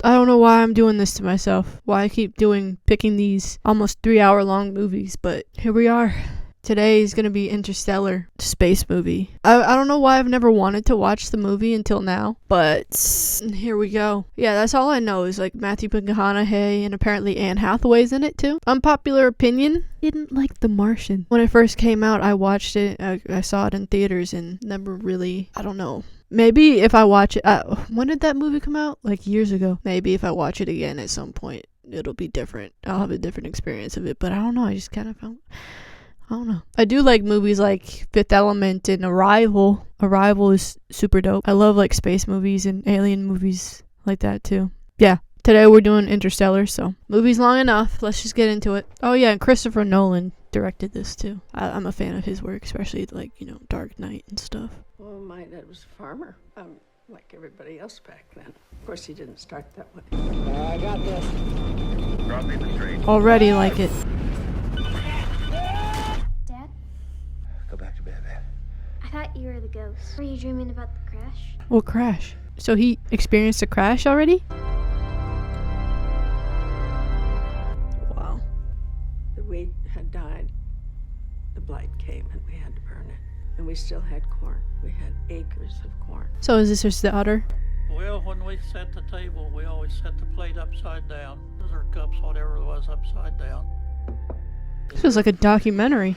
I don't know why I'm doing this to myself. Why I keep picking these almost 3-hour long movies, but here we are. Today is going to be Interstellar, space movie. I don't know why I've never wanted to watch the movie until now, but here we go. Yeah, that's all I know is like Matthew McConaughey and apparently Anne Hathaway's in it too. Unpopular opinion, didn't like The Martian. When it first came out, I watched it. I saw it in theaters and never really, I don't know. Maybe if I watch it, when did that movie come out? Like years ago. Maybe if I watch it again at some point, it'll be different. I'll have a different experience of it, but I don't know. I just kind of found... I don't know. I do like movies like Fifth Element and Arrival. Arrival is super dope. I love like space movies and alien movies like that too. Yeah. Today we're doing Interstellar, so movie's long enough. Let's just get into it. Oh yeah, and Christopher Nolan directed this too. I'm a fan of his work, especially like, Dark Knight and stuff. Well, my dad was a farmer, like everybody else back then. Of course, he didn't start that way. I got this. Drop me the street. Already like it. Dad? Go back to bed, babe. I thought you were the ghost. Were you dreaming about the crash? What crash? So he experienced a crash already? Wow. The wheat had died. The blight came and we had to burn it. And we still had corn. We had acres of corn. So is this his daughter? Well, when we set the table, we always set the plate upside down. Those are cups, whatever it was, upside down. This was like a documentary.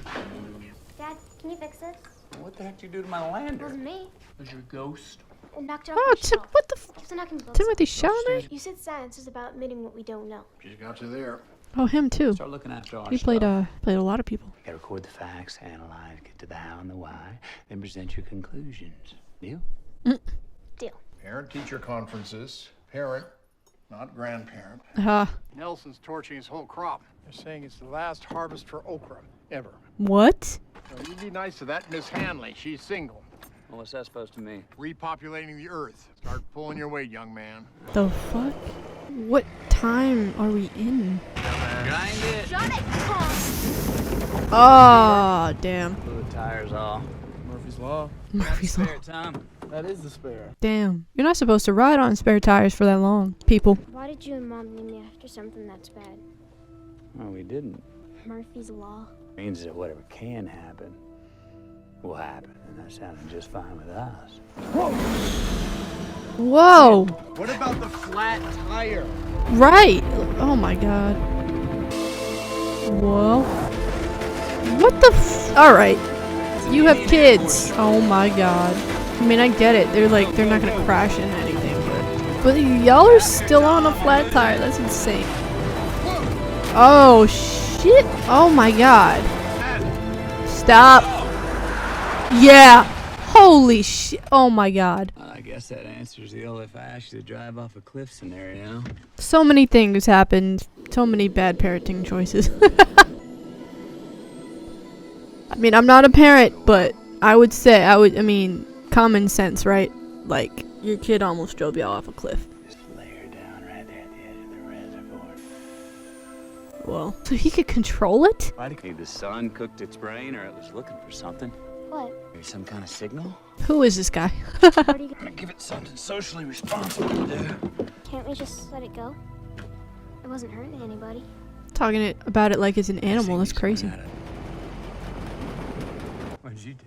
Dad, can you fix this? What the heck did you do to my It lander? wasn't me. Was your ghost? It knocked it off Oh, my shelf. what the Keeps on knocking books Timothy off. Chalamet? You said science is about admitting what we don't know. Just got you there. Oh, him too. Start looking after our He played stuff. a lot of people. You gotta record the facts, analyze, get to the how and the why, then present your conclusions. Deal? Deal. Parent-teacher conferences. Parent, not grandparent. Nelson's torching his whole crop. They're saying it's the last harvest for okra ever. What? So you be nice to that Miss Hanley. She's single. Well, what's that supposed to mean? Repopulating the earth. Start pulling your weight, young man. The fuck? What time are we in? Grind it! Shut it! Come Oh, damn. Blew the tires off. Murphy's Law. Murphy's Law. Spare time. That is the spare. Damn. You're not supposed to ride on spare tires for that long, people. Why did you and Mom name me after something that's bad? No, we didn't. Murphy's Law. Means that whatever can happen will happen, and that sounded just fine with us. Whoa. What about the flat tire? Right. Oh my god. Whoa. What the Alright. You have kids. Oh my god. I mean, I get it. They're not gonna crash into anything, but y'all are still on a flat tire. That's insane. Oh shit. Oh my god. Stop. Yeah. Holy shit. Oh my god. I guess that answers the old if I asked you to drive off a cliff scenario. So many things happened. So many bad parenting choices. I mean, I'm not a parent, but I mean, common sense, right? Like, your kid almost drove y'all off a cliff. Just lay her down right there at the edge of the reservoir. Well, so he could control it? Why do you think the sun cooked its brain, or it was looking for something? What? Maybe some kind of signal? Who is this guy? What are you I'm gonna give it something socially responsible to do. Can't we just let it go? It wasn't hurting anybody. Talking about it like it's an animal. That's crazy. What did you do?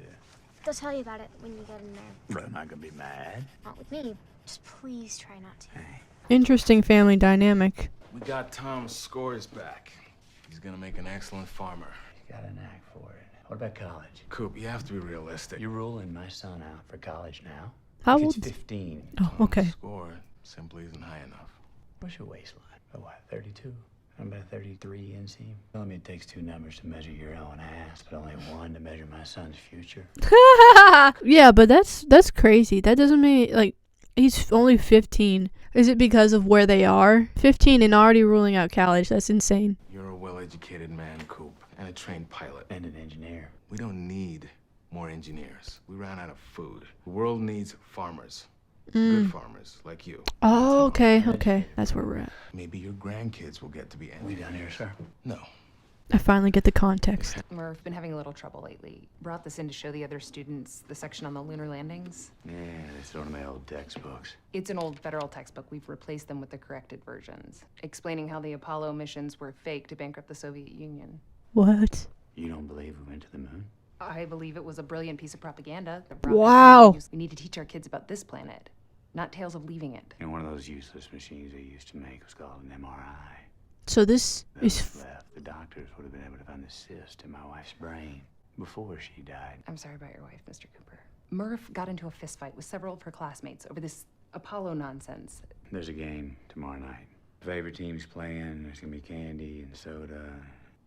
They'll tell you about it when you get in there. But I'm not gonna be mad. Not with me. Just please try not to. Hey. Interesting family dynamic. We got Tom's scores back. He's gonna make an excellent farmer. You got a knack for it. What about college? Coop, you have to be realistic. You're ruling my son out for college now? How Kid's old? 15. Oh, okay. Tom's score simply isn't high enough. What's your waistline? Oh, what, 32? I'm about 33 inseam. Telling me it takes 2 numbers to measure your own ass, but only 1 to measure my son's future. Yeah, but that's crazy. That doesn't mean, like, he's only 15. Is it because of where they are? 15 and already ruling out college. That's insane. You're a well-educated man, Coop, and a trained pilot. And an engineer. We don't need more engineers. We ran out of food. The world needs farmers. Good farmers, like you. Oh, okay. That's where we're at. Maybe your grandkids will get to be We engineers. done here, sir? No. I finally get the context. Murph, been having a little trouble lately. Brought this in to show the other students the section on the lunar landings. Yeah, they throw in my old textbooks. It's an old federal textbook. We've replaced them with the corrected versions, explaining how the Apollo missions were fake to bankrupt the Soviet Union. What? You don't believe we went to the moon? I believe it was a brilliant piece of propaganda. Wow. We need to teach our kids about this planet, not tales of leaving it. And one of those useless machines they used to make was called an MRI. So this is... left, the doctors would have been able to find the cyst in my wife's brain before she died. I'm sorry about your wife, Mr. Cooper. Murph got into a fistfight with several of her classmates over this Apollo nonsense. There's a game tomorrow night. Favorite team's playing, there's gonna be candy and soda.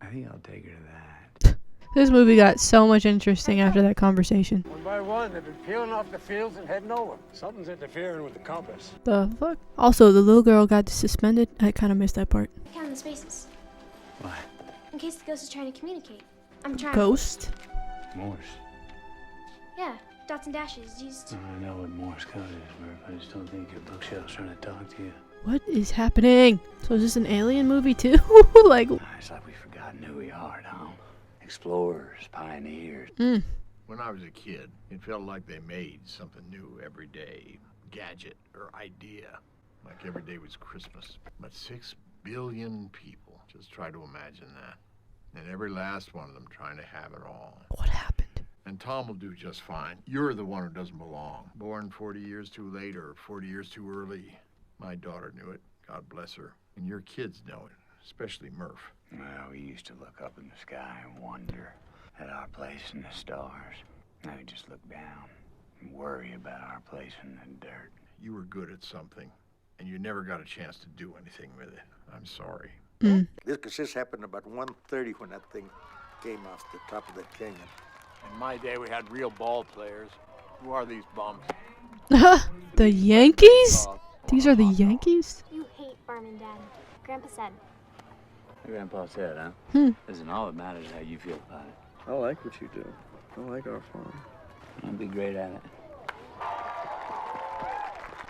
I think I'll take her to that. This movie got so much interesting after that conversation. One by one, they've been peeling off the fields and heading over. Something's interfering with the compass. The fuck? Also, the little girl got suspended. I kind of missed that part. Count the spaces. What? In case the ghost is trying to communicate. I'm trying. Ghost? Morse. Yeah, dots and dashes used. I know what Morse code is, Murph. I just don't think your bookshelf's trying to talk to you. What is happening? So is this an alien movie too? Like... It's like we've forgotten who we are, Tom. Explorers, pioneers. When I was a kid, it felt like they made something new every day. Gadget or idea. Like every day was Christmas. But 6 billion people. Just try to imagine that. And every last one of them trying to have it all. What happened? And Tom will do just fine. You're the one who doesn't belong. Born 40 years too late or 40 years too early. My daughter knew it. God bless her. And your kids know it. Especially Murph. Well, we used to look up in the sky and wonder at our place in the stars. Now we just look down and worry about our place in the dirt. You were good at something, and you never got a chance to do anything with it. I'm sorry. This could just happen about 1:30 when that thing came off the top of that canyon. In my day, we had real ball players. Who are these bums? The Yankees? These are the Yankees? You hate farm and dad. Grandpa said. Grandpa said, huh? Listen, all that matters is how you feel about it. I like what you do. I like our farm. I'll be great at it.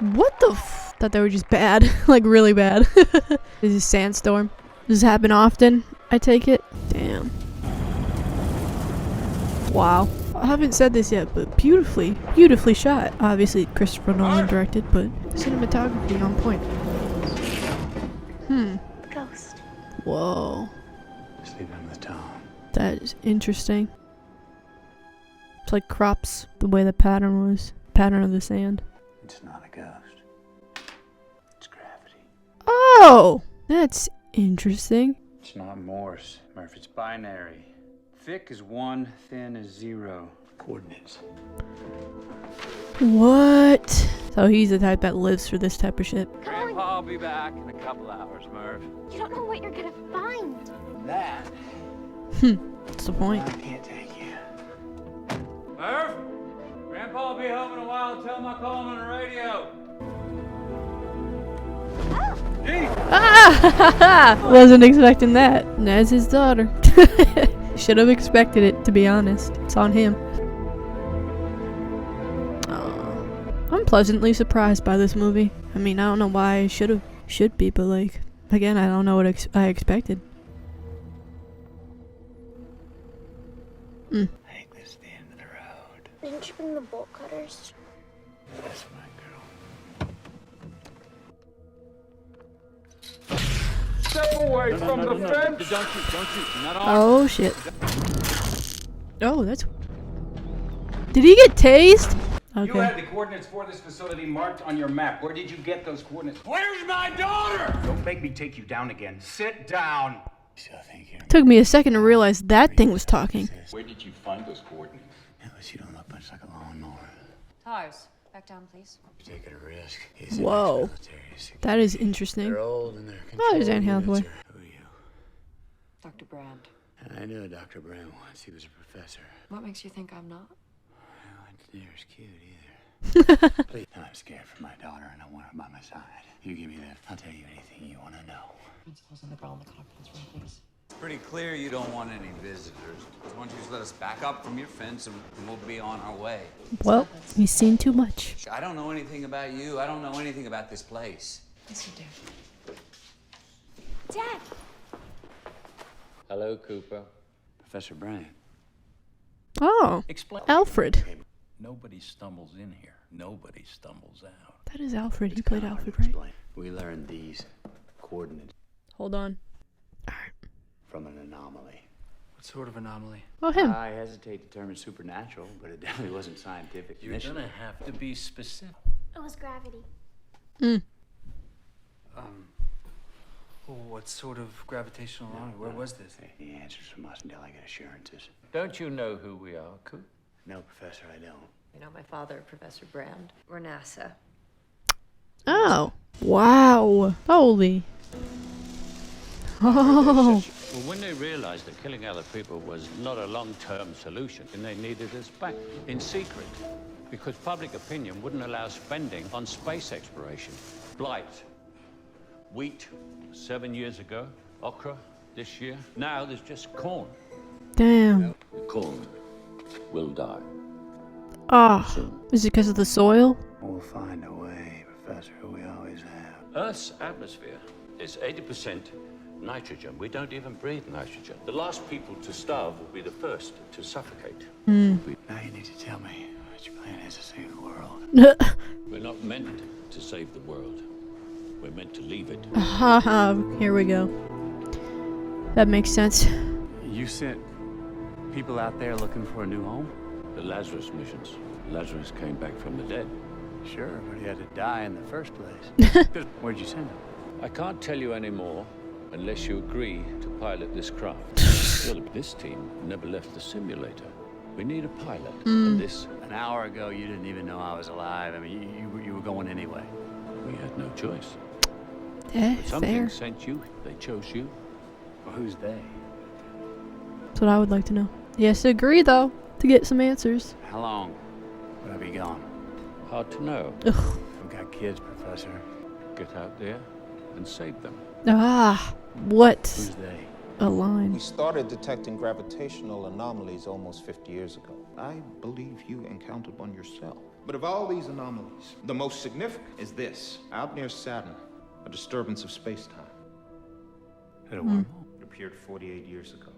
What the f... Thought they were just bad. Like, really bad. This is Sandstorm. Does this happen often? I take it? Damn. Wow. I haven't said this yet, but beautifully shot. Obviously, Christopher Nolan directed, but cinematography on point. Ghost. Whoa. Sleeping with Tom. That is interesting. It's like crops, the way the pattern was. Pattern of the sand. It's not a ghost. It's gravity. Oh! That's interesting. It's not Morse, Murph. It's binary. Thick is 1, thin is 0. Coordinates. What? So he's the type that lives for this type of shit. Grandpa'll be back in a couple hours, Murph. You don't know what you're gonna find. That. What's the point? I can't take you. Murph? Grandpa'll be home in a while. Tell him I call him on the radio. Ah! Wasn't expecting that. That's his daughter. Should have expected it, to be honest. It's on him. I'm pleasantly surprised by this movie. I mean, I don't know why I should be, but like, again, I don't know what I expected. I think this is the end of the road. Didn't you bring the bolt cutters? That's my girl. Step away from the fence! Don't shoot. Not on. Oh shit. Oh, that's... Did he get tased? Okay. You had the coordinates for this facility marked on your map. Where did you get those coordinates? Where's my daughter? Don't make me take you down again. Sit down. Still think you're... Took me a second to realize that thing was talking. Where did you find those coordinates? Unless you don't look much like a lawnmower. Tars, back down, please. You're taking a risk. He's an Whoa. ex-military. That is interesting. They're old and they're Oh, there's Anne controlled Hathaway. units. Who are you? Dr. Brand. I knew Dr. Brown once. He was a professor. What makes you think I'm not? Well, it's near as cute either. Please, I'm scared for my daughter and I want her by my side. You give me that, I'll tell you anything you want to know. Principal's in the girl in the conference room, please. It's pretty clear you don't want any visitors. Why don't you just let us back up from your fence and we'll be on our way. Well, he's seen too much. I don't know anything about you. I don't know anything about this place. Yes, you do. Dad! Hello, Cooper. Professor Bryant. Oh, Alfred. Nobody stumbles in here. Nobody stumbles out. That is Alfred. He played Alfred, right? We learned these coordinates Hold on. from an anomaly. What sort of anomaly? Oh, him. I hesitate to term it supernatural, but it definitely wasn't scientific. You're gonna have to be specific. It was gravity. What sort of gravitational anomaly? Where was this? The answers from us until I get assurances. Don't you know who we are, Coop? No, Professor, I don't. You know, my father, Professor Brand. We're NASA. Oh. Wow. Holy. Oh. Well, when they realized that killing other people was not a long-term solution, then they needed us back in secret, because public opinion wouldn't allow spending on space exploration. Blight, wheat 7 years ago, okra this year. Now there's just corn. Damn. The corn will die. Ah. Is it because of the soil? We'll find a way, Professor, we always have. Earth's atmosphere is 80% nitrogen. We don't even breathe nitrogen. The last people to starve will be the first to suffocate. Now you need to tell me what your plan is to save the world. We're not meant to save the world. We're meant to leave it. Haha. Here we go. That makes sense. You sent people out there looking for a new home? The Lazarus missions. Lazarus came back from the dead. Sure, but he had to die in the first place. Where'd you send him? I can't tell you any more unless you agree to pilot this craft. Well, this team never left the simulator. We need a pilot. And this... An hour ago, you didn't even know I was alive. I mean, you were going anyway. We had no choice. Yeah, But something fair. sent you. They chose you. Well, who's they? That's what I would like to know. He has to agree, though, to get some answers. How long would I be gone? Hard to know. Ugh. I've got kids, Professor. Get out there and save them. Ah. What? Who's they? A line. We started detecting gravitational anomalies almost 50 years ago. I believe you encountered one yourself. But of all these anomalies, the most significant is this. Out near Saturn, a disturbance of space-time. Hit a wormhole. It appeared 48 years ago.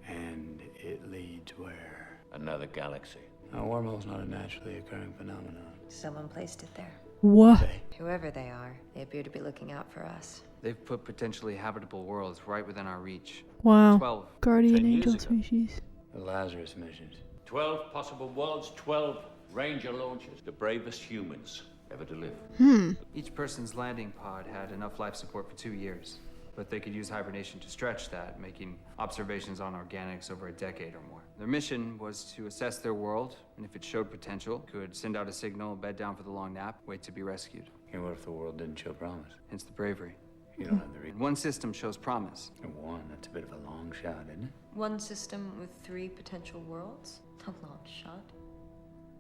And it leads where? Another galaxy. A wormhole's not a naturally occurring phenomenon. Someone placed it there. What? Whoever they are, they appear to be looking out for us. They've put potentially habitable worlds right within our reach. Wow. 12. Guardian 10 years angel ago. species. The Lazarus missions. 12 possible worlds, 12 Ranger launches. The bravest humans ever to live. Each person's landing pod had enough life support for 2 years, but they could use hibernation to stretch that, making observations on organics over a decade or more. Their mission was to assess their world, and if it showed potential, could send out a signal, bed down for the long nap, wait to be rescued. And what if the world didn't show promise? Hence the bravery. You don't have the reason. One system shows promise. And one, that's a bit of a long shot, isn't it? One system with 3 potential worlds? A long shot.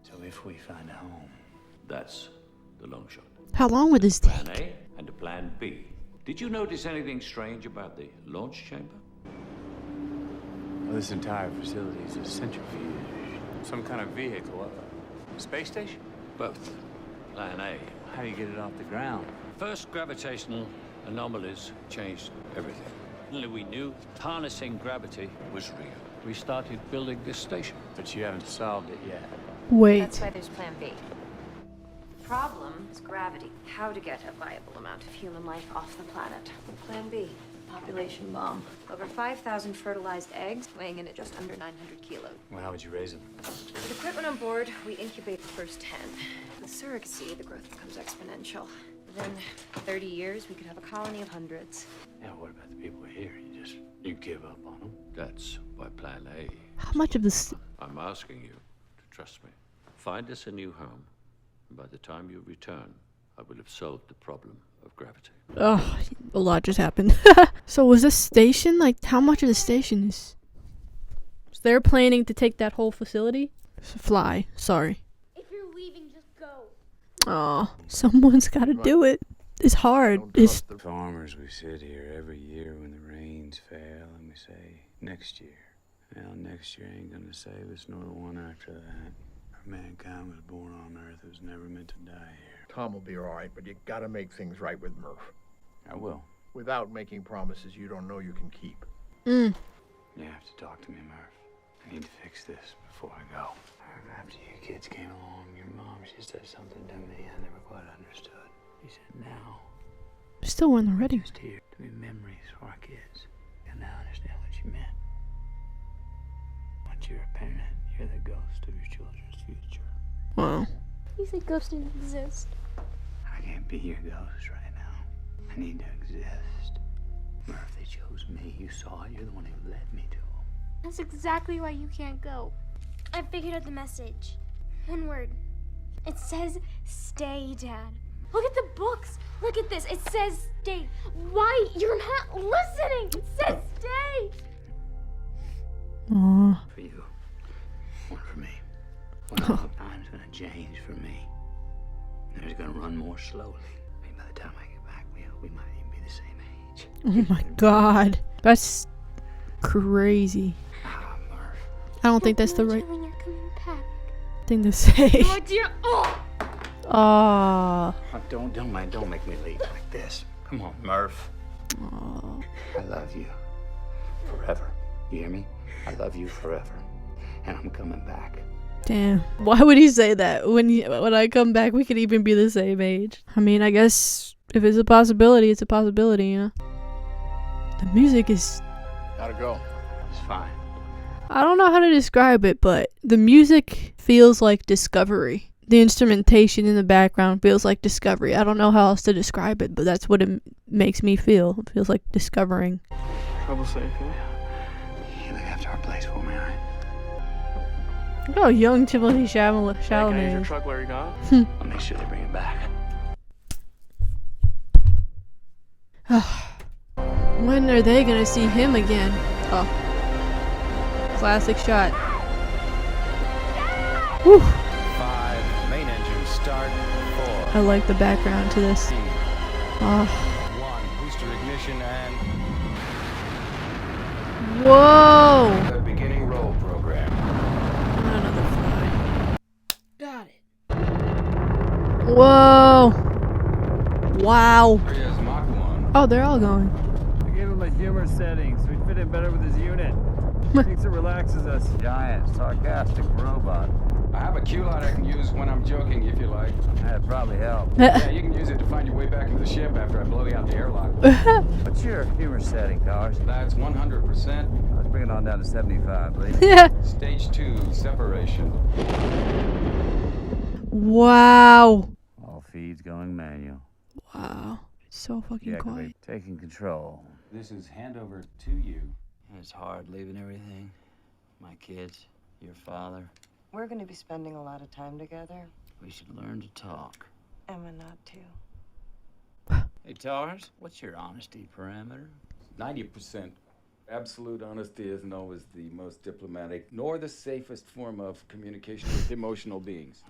So if we find a home, That's the long shot. How long would this Plan take? A and a plan B. Did you notice anything strange about the launch chamber? well, this entire facility is a centrifuge. Some kind of vehicle. A space station? Both. Plan A. How do you get it off the ground? First, gravitational anomalies changed everything. Suddenly we knew harnessing gravity was real. We started building this station. But you haven't solved it yet. Wait. That's why there's Plan B. The problem is gravity. How to get a viable amount of human life off the planet. Plan B. Population bomb. Over 5,000 fertilized eggs, weighing in at just under 900 kilos. Well, how would you raise them? With equipment on board, we incubate the first 10. With surrogacy, the growth becomes exponential. Within 30 years, we could have a colony of hundreds. Yeah, what about the people here? You give up on them? That's by Plan A. How much of this? I'm asking you to trust me. Find us a new home, and by the time you return, I will have solved the problem of gravity. Oh, a lot just happened. So was this station, like, how much of the station is... So they're planning to take that whole facility? Fly, sorry. If you're leaving, just go. Aw, someone's gotta do it. It's hard. It's... The farmers, we sit here every year when the rains fail and we say, next year. Well, next year ain't gonna save us nor the one after that. Mankind was born on Earth. It was never meant to die here. Tom will be all right, but you gotta make things right with Murph. I will. Without making promises you don't know you can keep. Mm. You have to talk to me, Murph. I need to fix this before I go. After you kids came along, your mom, she said something to me I never quite understood. She said, now, Still wearing the wedding. just here to be memories for our kids. And now I understand what you meant. Once you're a parent, you're the ghost of your children's future. Wow. You said ghosts didn't exist. I can't be your ghost right now. I need to exist. Murph, they chose me. You saw it. You're the one who led me to them. That's exactly why you can't go. I figured out the message. One word. It says stay, Dad. Look at the books. Look at this. It says stay. Why? You're not listening. It says stay. Aww. For you. One for me. Well, time's gonna change for me. There's gonna run more slowly. I mean, by the time I get back, we might even be the same age. Oh my god. That's crazy. I don't think that's the right When you're coming back. thing to say. No idea. Oh. Ah. Don't make me leave like this. Come on, Murph. I love you. Forever. You hear me? I love you forever. And I'm coming back. Damn. Why would he say that? When I come back, we could even be the same age. I mean, I guess if it's a possibility, it's a possibility, you know? The music is... How'd it go? It's fine. I don't know how to describe it, but the music feels like discovery. The instrumentation in the background feels like discovery. I don't know how else to describe it, but that's what it makes me feel. It feels like discovering. Trouble safe, yeah? You look after our place for me, alright? Look how young Timothée Can I use Chalamet your is. truck while you're gone? I'll make sure they bring it back. When are they gonna see him again? Oh. Classic shot. Whew. 5, main engine start. 4. I like the background to this. 1, Oh. booster ignition and Whoa! the beginning roll program. Another fly. Got it. Whoa! Wow. Here's Mach 1. Oh, they're all going. I gave him a humor setting so he'd fit in better with his unit. Thinks it relaxes us. Giant, sarcastic robot. I have a cue line I can use when I'm joking, if you like. That'd probably help. Yeah, you can use it to find your way back into the ship after I blow you out the airlock. What's your humor setting, Towers? That's 100%. Let's bring it on down to 75, please. Yeah. Stage 2, separation. Wow. All feeds going manual. Wow. So fucking quiet. Taking control. This is handover to you. It's hard leaving everything. My kids, your father. We're going to be spending a lot of time together. We should learn to talk. Emma not too. Hey, Towers, what's your honesty parameter? 90%. Absolute honesty isn't always the most diplomatic, nor the safest form of communication with emotional beings.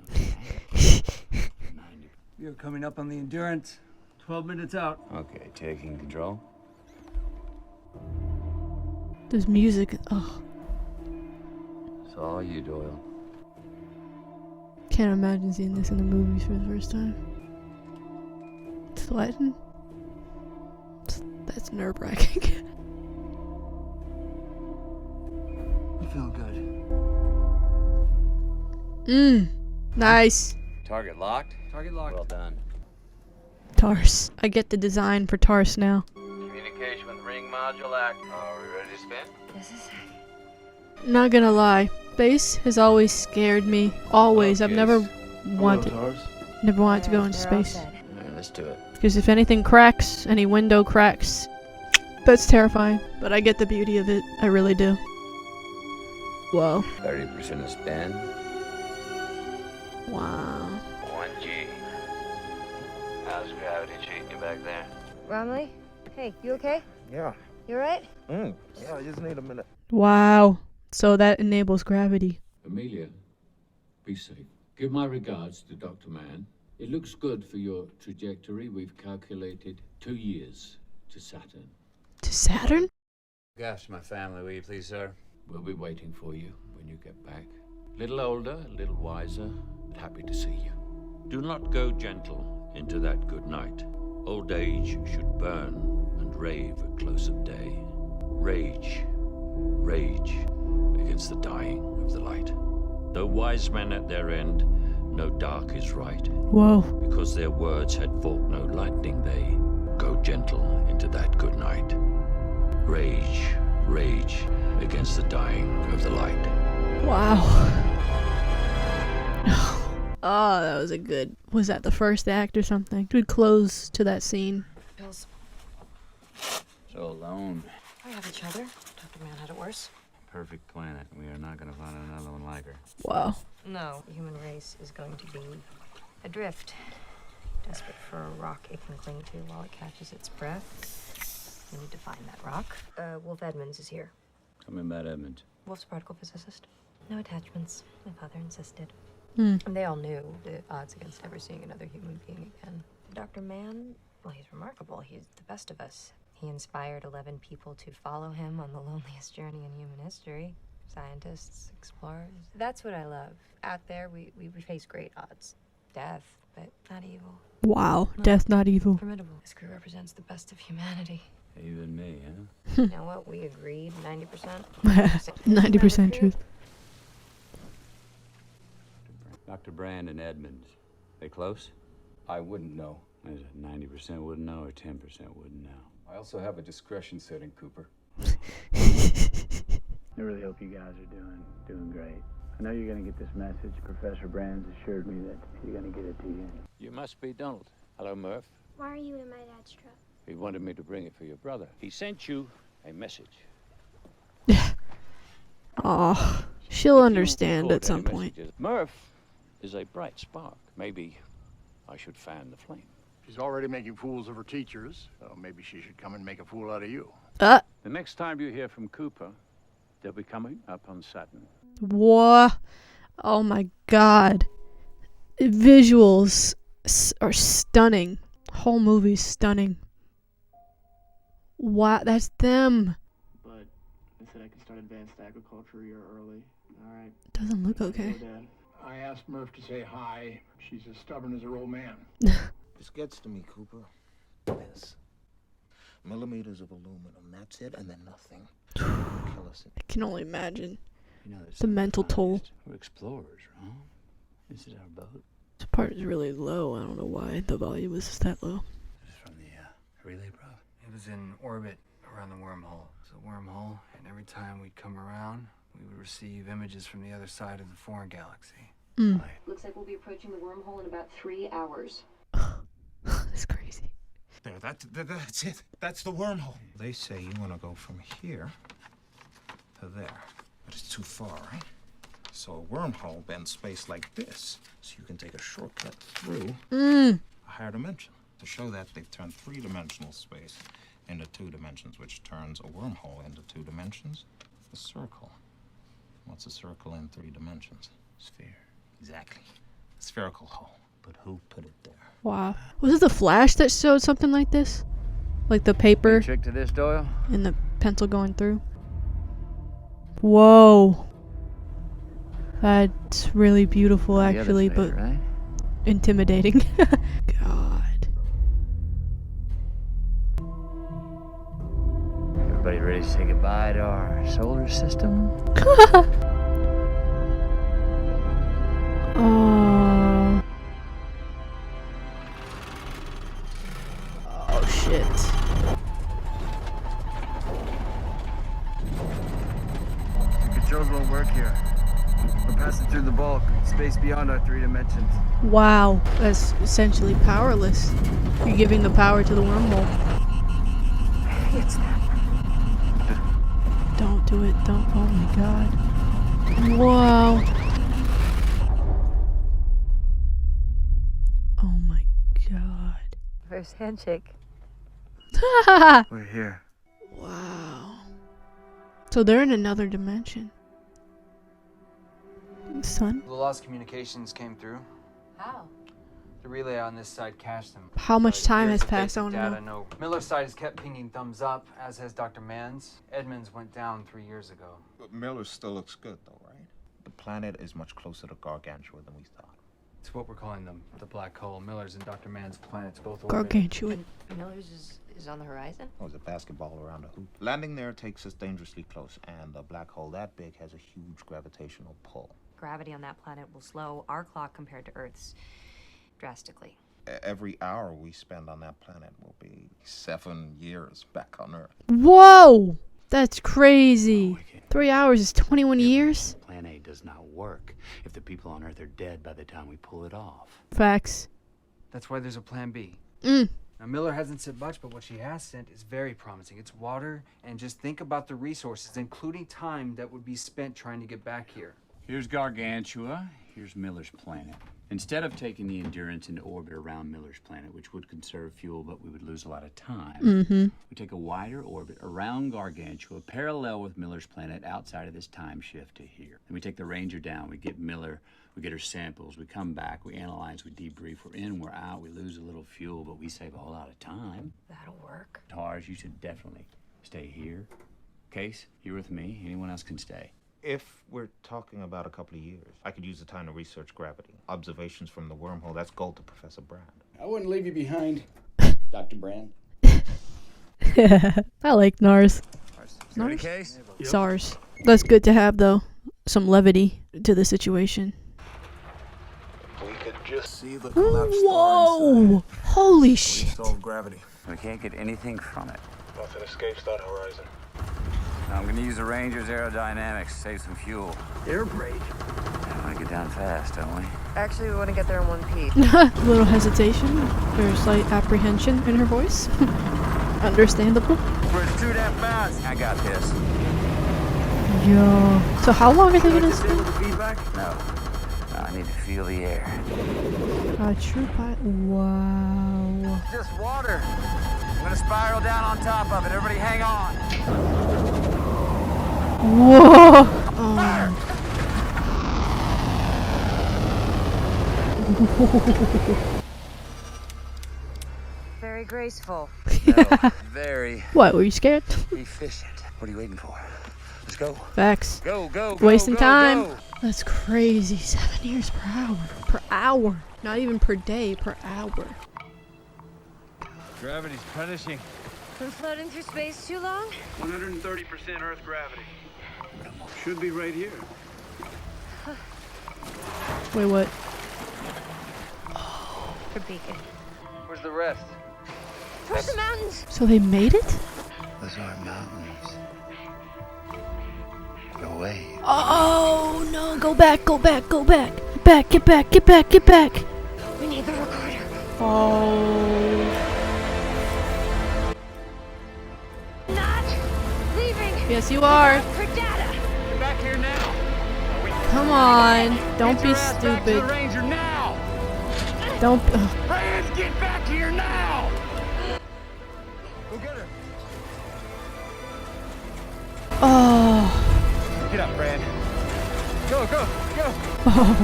You're coming up on the Endurance. 12 minutes out. Okay, taking control. This music, oh, It's all you, Doyle. can't imagine seeing this in the movies for the first time. It's Latin? That's nerve-wracking. You feeling good? Nice. Target locked? Target locked. Well done. Tars. I get the design for Tars now. Communication with ring module act. Are we ready to spin? This is Not gonna lie, space has always scared me. Always. I've never wanted to go into space. Let's do it. Because if anything cracks, any window cracks, that's terrifying. But I get the beauty of it. I really do. Whoa. 30% of spin. Wow. 1G. How's gravity treating you back there? Romley? Hey, you okay? Yeah. You alright? Yeah, I just need a minute. Wow. So that enables gravity. Amelia, be safe. Give my regards to Dr. Mann. It looks good for your trajectory. We've calculated 2 years to Saturn. To Saturn? Gosh, my family, will you please, sir? We'll be waiting for you when you get back. Little older, a little wiser, but happy to see you. Do not go gentle into that good night. Old age should burn and rave at close of day. Rage. Rage against the dying of the light. Though wise men at their end, no dark is right. Whoa. Because their words had forked no lightning, they go gentle into that good night. Rage, rage against the dying of the light. Wow. Oh, that was a good... Was that the first act or something? Good close to that scene. Pills. So alone. We have each other. Dr. Man had it worse. Perfect planet. We are not going to find another one like her. Wow. No, the human race is going to be adrift. Desperate for a rock it can cling to while it catches its breath. We need to find that rock. Wolf Edmonds is here. Tell me about Edmonds. Wolf's a particle physicist. No attachments. My father insisted. Hmm. And they all knew the odds against ever seeing another human being again. Dr. Mann, well, he's remarkable. He's the best of us. He inspired 11 people to follow him on the loneliest journey in human history. Scientists, explorers. That's what I love. Out there, we face great odds. Death, but not evil. Wow. Death, not evil. Formidable. This crew represents the best of humanity. Even me, huh? You know what? We agreed 90%. 90% truth. Dr. Brand and Edmonds. They close? I wouldn't know. Is it 90% wouldn't know or 10% wouldn't know? I also have a discretion setting, Cooper. I really hope you guys are doing great. I know you're going to get this message. Professor Brand's assured me that you're going to get it to you. You must be Donald. Hello, Murph. Why are you in my dad's truck? He wanted me to bring it for your brother. He sent you a message. Aw. She'll understand at some point. Murph is a bright spark. Maybe I should fan the flame. She's already making fools of her teachers, so maybe she should come and make a fool out of you. The next time you hear from Cooper, they'll be coming up on Saturn. What? Oh my god. Visuals are stunning. Whole movie's stunning. Wow, that's them. But I said I could start advanced agriculture a year early. All right. Doesn't look okay. I asked Murph to say hi. She's as stubborn as her old man. This gets to me, Cooper. This. Millimeters of aluminum, that's it, and then nothing. Kill us. I can only imagine. You know, The mental toll. We're explorers, right? This is our boat. This part is really low. I don't know why the volume was that low. This is from the relay, bro. It was in orbit around the wormhole. It's a wormhole, and every time we'd come around, we would receive images from the other side of the foreign galaxy. Looks like we'll be approaching the wormhole in about 3 hours. That's crazy. There, that's it. That's the wormhole. They say you want to go from here to there, but it's too far, right? So a wormhole bends space like this, so you can take a shortcut through a higher dimension. To show that, they've turned three-dimensional space into 2 dimensions, which turns a wormhole into 2 dimensions. A circle. What's a circle in 3 dimensions? Sphere. Exactly. A spherical hole. But who put it there? Wow. Was it the Flash that showed something like this? Like the paper Trick to this, Doyle? and the pencil going through? Whoa. That's really beautiful, actually, but right? intimidating. God. Everybody ready to say goodbye to our solar system? Oh. Oh shit. The controls won't work here. We're passing through the bulk, space beyond our 3 dimensions. Wow, that's essentially powerless. You're giving the power to the wormhole. It's them. Don't do it, don't. Oh my god. Wow. Oh my god. First handshake. We're here. Wow. So they're in another dimension. Son? The lost communications came through. How? The relay on this side cached them. How much time Here's has the passed? I basic want to data, know. no. Miller's side has kept pinging thumbs up, as has Dr. Mann's. Edmonds went down 3 years ago. But Miller still looks good, though, right? The planet is much closer to Gargantua than we thought. It's what we're calling them, the black hole. Miller's and Dr. Mann's planets both orbit. Gargantuan. Miller's is is on the horizon? Oh, it's a basketball around a hoop. Landing there takes us dangerously close, and a black hole that big has a huge gravitational pull. Gravity on that planet will slow our clock compared to Earth's drastically. Every hour we spend on that planet will be 7 years back on Earth. Whoa! That's crazy. 3 hours is 21 years? Plan A does not work if the people on Earth are dead by the time we pull it off. Facts. That's why there's a plan B. Mm. Now, Miller hasn't sent much, but what she has sent is very promising. It's water, and just think about the resources, including time that would be spent trying to get back here. Here's Gargantua. Here's Miller's planet. Instead of taking the Endurance into orbit around Miller's planet, which would conserve fuel, but we would lose a lot of time, we take a wider orbit around Gargantua, parallel with Miller's planet, outside of this time shift to here. Then we take the Ranger down, we get Miller, we get her samples, we come back, we analyze, we debrief, we're in, we're out, we lose a little fuel, but we save a whole lot of time. That'll work. Tars, you should definitely stay here. Case, you're with me. Anyone else can stay. If we're talking about a couple of years, I could use the time to research gravity. Observations from the wormhole, that's gold to Professor Brand. I wouldn't leave you behind, Dr. Brand. I like NARS. Ready, Case? SARS. That's good to have, though. Some levity to the situation. We could just see the Whoa! Holy shit. Solve gravity. We can't get anything from it. Nothing escapes that horizon. Now I'm gonna use the Ranger's aerodynamics, save some fuel. Air brake. We wanna get down fast, don't we? Actually, we want to get there in one piece. A little hesitation, or slight apprehension in her voice. Understandable. We're too damn fast. I got this. Yo. So how long are they gonna stay? Feedback? No. I need to feel the air. A true pilot. Wow. Just water. I'm gonna spiral down on top of it. Everybody hang on. Whoa. Very graceful. No, very. What, were you scared? Efficient. What are you waiting for? Let's go. Facts. Go, go, Wasting go, time. go. That's crazy. 7 years per hour. Per hour. Not even per day, per hour. Gravity's punishing. Been floating through space too long? 130% Earth gravity. Should be right here. Wait, what? For beacon. Where's the rest? Towards the mountains! So they made it? Those aren't mountains. Go away. Oh no, go back, go back, go back. Back, get back, get back, get back. We need the recorder. Oh. Not leaving. Yes, you are. For data. Get back here now. Come on. Don't Get be your ass back to the stupid. Ranger now. Don't. Hands, get back here now. Go get her. Oh. Get up, Brad. Go, go, go. Oh.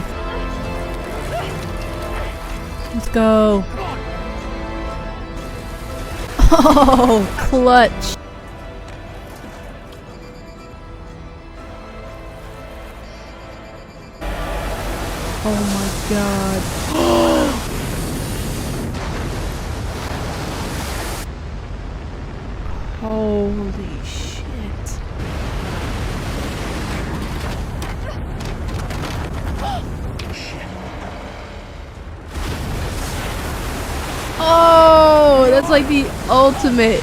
Let's go. Oh, clutch. Oh my god. Holy shit. Oh, that's like the ultimate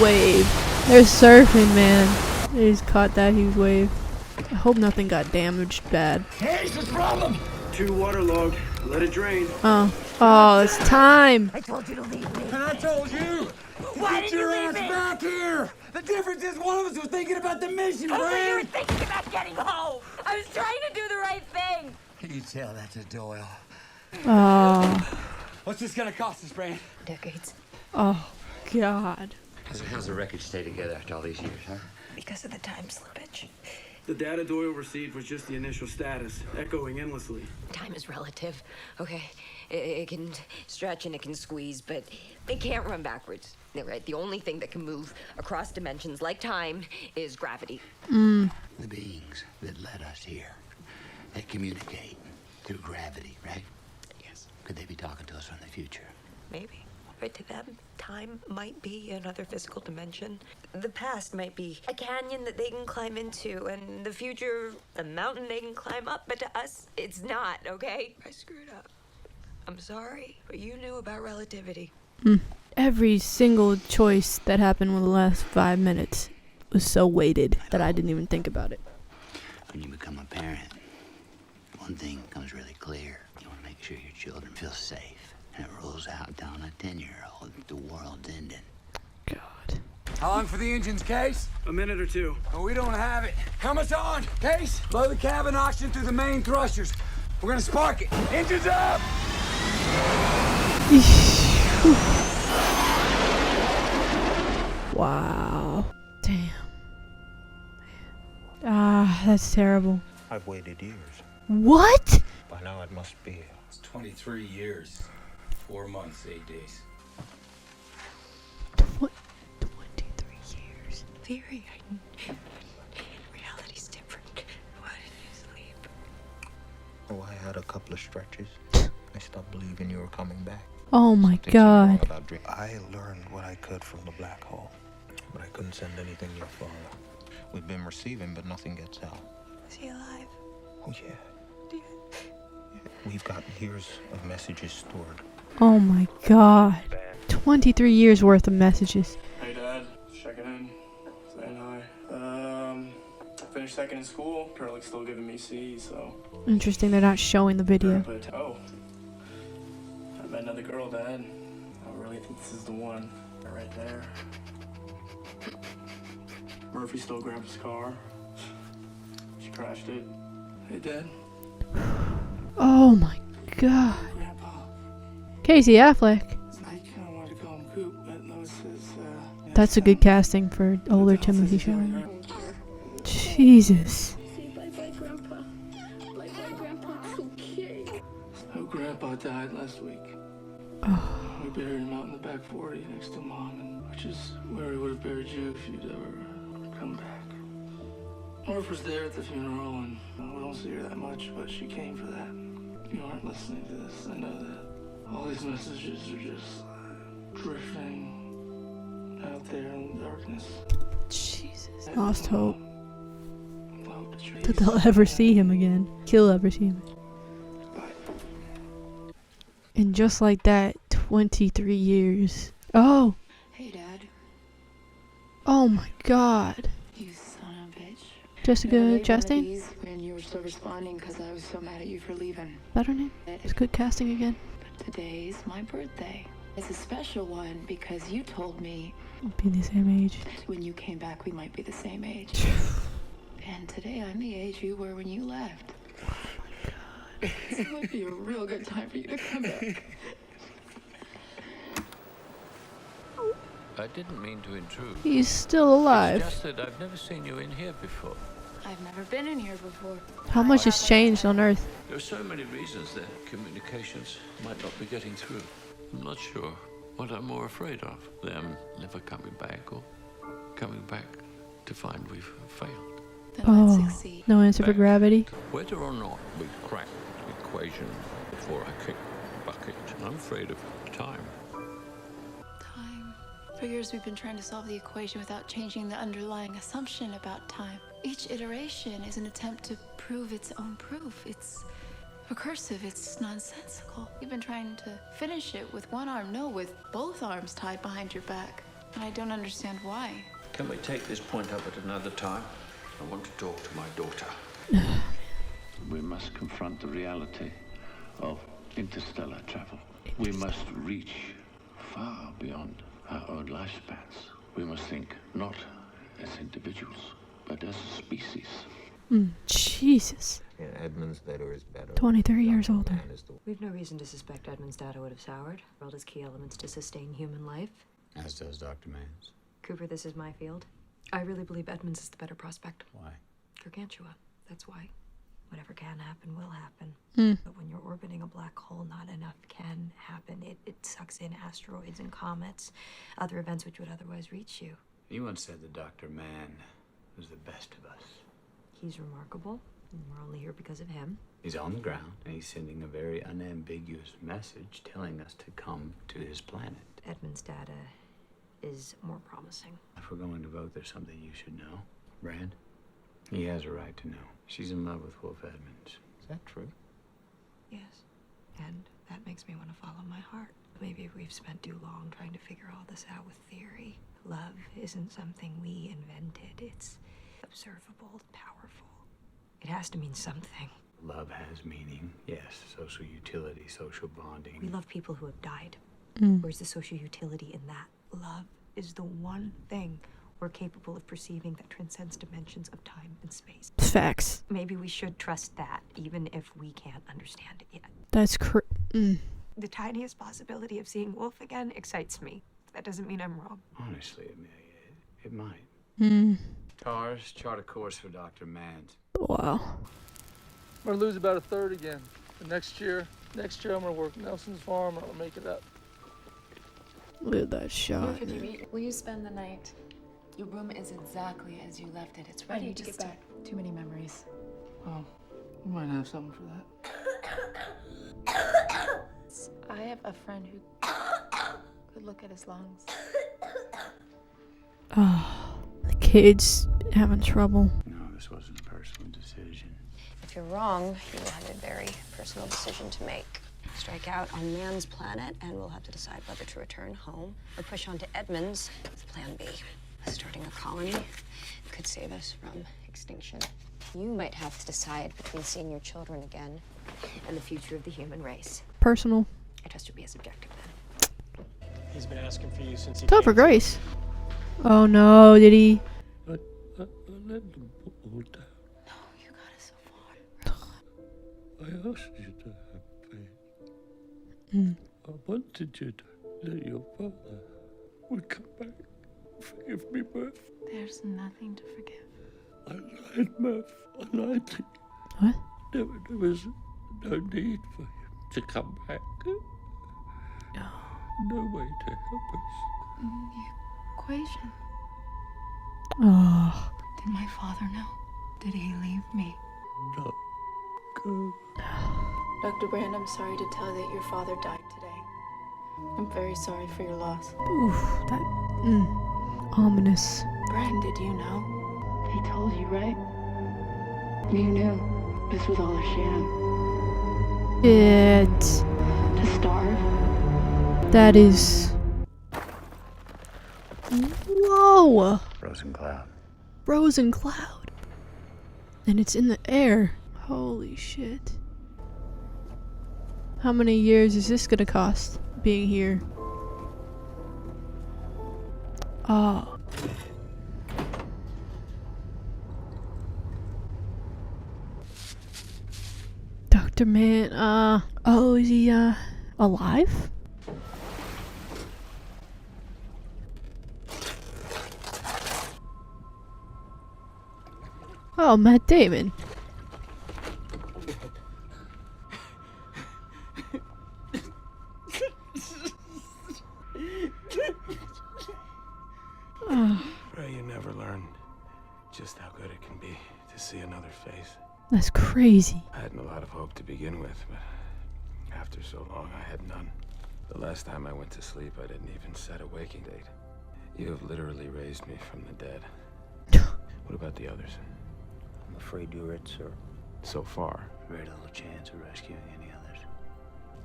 wave. They're surfing, man. They just caught that huge wave. I hope nothing got damaged bad. Hey, this problem. Too waterlogged. Let it drain. Oh, it's time. I told you to leave me. And I told you. Why Get did you your leave ass me? back here. The difference is one of us was thinking about the mission, Oh, so you were Brad. thinking about getting home. I was trying to do the right thing. You tell that to Doyle. Oh. What's this gonna cost us, Brand? Decades. Oh, God. How's the wreckage stay together after all these years, huh? Because of the time slippage. The data Doyle received was just the initial status, echoing endlessly. Time is relative, okay? It can stretch and it can squeeze, but it can't run backwards. Right? The only thing that can move across dimensions like time is gravity. The beings that led us here, they communicate through gravity, right? Yes. Could they be talking to us from the future? Maybe. But to them, time might be another physical dimension. The past might be a canyon that they can climb into, and the future, a mountain they can climb up. But to us, it's not, okay? I screwed up. I'm sorry, but you knew about relativity. Every single choice that happened in the last 5 minutes was so weighted that I didn't even think about it. When you become a parent, one thing becomes really clear. You want to make sure your children feel safe. And it rolls out down a 10-year-old. The world's ending. How long for the engines, Case? A minute or two. Oh, we don't have it. Helmets on! Case, blow the cabin oxygen through the main thrusters. We're gonna spark it. Engines up! Wow. Damn. Ah, that's terrible. I've waited years. What? By now it must be. It's 23 years, 4 months, 8 days. 23 years. Theory, reality's different. Why didn't you sleep? Oh, I had a couple of stretches. I stopped believing you were coming back. Oh my God. I learned what I could from the black hole, but I couldn't send anything to your father. We've been receiving, but nothing gets out. Is he alive? Oh, yeah. We've got years of messages stored. Oh my God. 23 years worth of messages. Hey, Dad. Checking in. Saying hi. Finished second in school. Curly's still giving me C's, so. Interesting they're not showing the video. Oh. I met another girl, Dad. I really think this is the one. Right there. Murphy still grabbed his car. She crashed it. Hey, Dad. Oh my God. Casey Affleck. I kind of wanted to call him Coop, but no, it says, That's a good casting for older Timothy Chalamet. Jesus. Bye-bye, Grandpa. Bye-bye, Grandpa. Okay. So Grandpa died last week. Oh. We buried him out in the back 40 next to Mom, which is where we would have buried you if you'd ever come back. Murph was there at the funeral, and we don't see her that much, but she came for that. You aren't listening to this, I know that. All these messages are just drifting out there in the darkness. Jesus. Lost hope. That they'll ever see him again. He'll ever see him. And just like that, 23 years. Oh. Hey, Dad. Oh my God. You son of a bitch. Jessica Chastain? When you were still responding because I was so mad at you for leaving. Is that her name? It's good casting again. But today's my birthday. It's a special one because you told me We'll be the same age. that when you came back we might be the same age. And today I'm the age you were when you left. Oh my God. This might be a real good time for you to come back. I didn't mean to intrude. He's still alive. It's just that I've never seen you in here before. I've never been in here before. How much has changed on Earth? There are so many reasons that communications might not be getting through. I'm not sure what I'm more afraid of. Them never coming back or coming back to find we've failed. Oh, no answer for gravity. Whether or not we crack the equation before I kick the bucket, I'm afraid of time. For years we've been trying to solve the equation without changing the underlying assumption about time. Each iteration is an attempt to prove its own proof. It's recursive, it's nonsensical. You've been trying to finish it with one arm, no, with both arms tied behind your back. And I don't understand why. Can we take this point up at another time? I want to talk to my daughter. We must confront the reality of interstellar travel. We must reach far beyond our own lifespans. We must think not as individuals, but as a species. Jesus. Yeah, Edmund's data is better. 23 years older. We've no reason to suspect Edmund's data would have soured. The world has key elements to sustain human life. As does Dr. Mann's. Cooper, this is my field. I really believe Edmunds is the better prospect. Why? Gargantua. That's why. Whatever can happen will happen. But when you're orbiting a black hole, not enough can happen. It sucks in asteroids and comets, other events which would otherwise reach you. You once said that Dr. Mann was the best of us. He's remarkable, and we're only here because of him. He's on the ground, and he's sending a very unambiguous message telling us to come to his planet. Edmund's data is more promising. If we're going to vote, there's something you should know. Brand? He has a right to know. She's in love with Wolf Edmonds. Is that true? Yes. And that makes me want to follow my heart. Maybe we've spent too long trying to figure all this out with theory. Love isn't something we invented. It's observable, powerful. It has to mean something. Love has meaning. Yes. Social utility, social bonding. We love people who have died. Mm. Where's the social utility in that? Love is the one thing we're capable of perceiving that transcends dimensions of time and space. Facts. Maybe we should trust that, even if we can't understand it yet. That's The tiniest possibility of seeing Wolf again excites me. That doesn't mean I'm wrong. Honestly, it might. Mm. Tars, chart a course for Dr. Mand. Wow. I'm gonna lose about a third again. And next year I'm gonna work Nelson's farm and I'll make it up. Look at that shot. Will you spend the night? Your room is exactly as you left it. It's ready to get back. Too many memories. Well, you might have something for that. I have a friend who could look at his lungs. Oh, the kid's having trouble. No, this wasn't a personal decision. If you're wrong, you will have a very personal decision to make. Strike out on Man's planet, and we'll have to decide whether to return home or push on to Edmonds with Plan B. Starting a colony could save us from extinction. You might have to decide between seeing your children again and the future of the human race. Personal. I trust you'll be as objective then. He's been asking for you since he Tell came. for Grace. Oh no, did he? I let them all down. No, you got us so far. I asked you to have faith. Mm. I wanted you to let your father would come back. Forgive me, Murph. There's nothing to forgive. I lied, Murph. I lied to you. What? There was no need for him to come back. No way to help us. The equation. Oh. Did my father know? Did he leave me? Not good. Dr. Brand, I'm sorry to tell you that your father died today. I'm very sorry for your loss. Oof, that. Ominous. Brand, did you know? He told you, right? You knew this was all a sham. It. To starve? That is. Whoa! Frozen cloud. Frozen cloud. And it's in the air. Holy shit. How many years is this gonna cost being here? Oh. Dr. Man, oh, is he, alive? Oh, Matt Damon. Pray you never learn just how good it can be to see another face. That's crazy. I hadn't a lot of hope to begin with, but after so long, I had none. The last time I went to sleep, I didn't even set a waking date. You have literally raised me from the dead. What about the others? I'm afraid you're it, sir. So far. Very little chance of rescuing any others.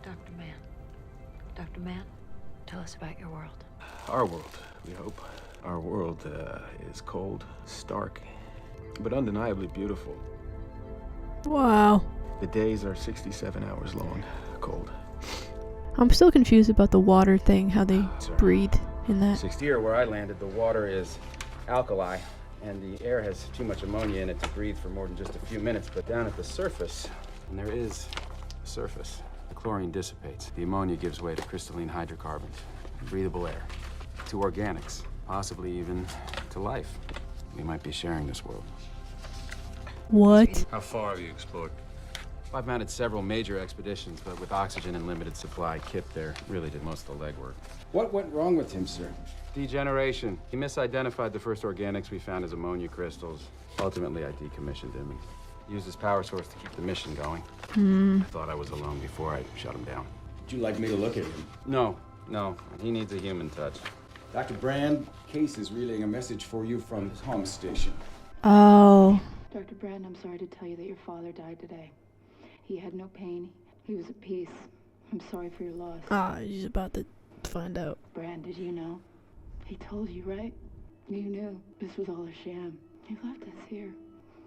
Dr. Mann. Dr. Mann, tell us about your world. Our world, we hope. Our world is cold, stark, but undeniably beautiful. Wow. The days are 67 hours long, cold. I'm still confused about the water thing, how they breathe in that. 60 here where I landed, the water is alkali, and the air has too much ammonia in it to breathe for more than just a few minutes. But down at the surface, and there is a surface, the chlorine dissipates. The ammonia gives way to crystalline hydrocarbons, breathable air, to organics, possibly even to life. We might be sharing this world. What? How far have you explored? I've mounted several major expeditions, but with oxygen and limited supply, Kip there really did most of the legwork. What went wrong with him, sir? Degeneration. He misidentified the first organics we found as ammonia crystals. Ultimately, I decommissioned him and used his power source to keep the mission going. I thought I was alone before I shut him down. Would you like me to look at him? No. No, he needs a human touch. Dr. Brand, Case is relaying a message for you from his home station. Oh. Dr. Brand, I'm sorry to tell you that your father died today. He had no pain. He was at peace. I'm sorry for your loss. Ah, he's about to find out. Brand, did you know? He told you, right? You knew this was all a sham. He left us here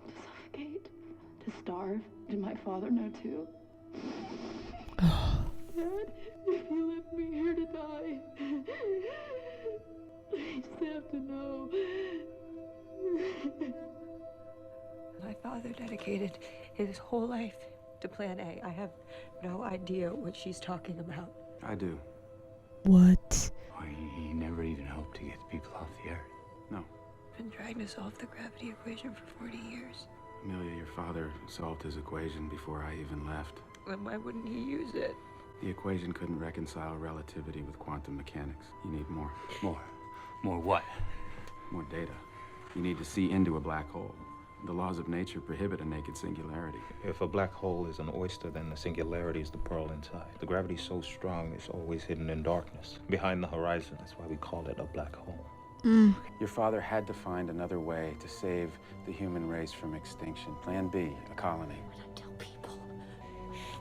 to suffocate, to starve. Did my father know too? Dad, if you left me here to die, I just have to know. My father dedicated his whole life to Plan A. I have no idea what she's talking about. I do. What? Well, he never even hoped to get people off the Earth. No. Been trying to solve the gravity equation for 40 years. Amelia, your father solved his equation before I even left. Then why wouldn't he use it? The equation couldn't reconcile relativity with quantum mechanics. You need more. More what? More data. You need to see into a black hole. The laws of nature prohibit a naked singularity. If a black hole is an oyster, then the singularity is the pearl inside. The gravity's so strong, it's always hidden in darkness, behind the horizon. That's why we call it a black hole. Your father had to find another way to save the human race from extinction. Plan B, a colony.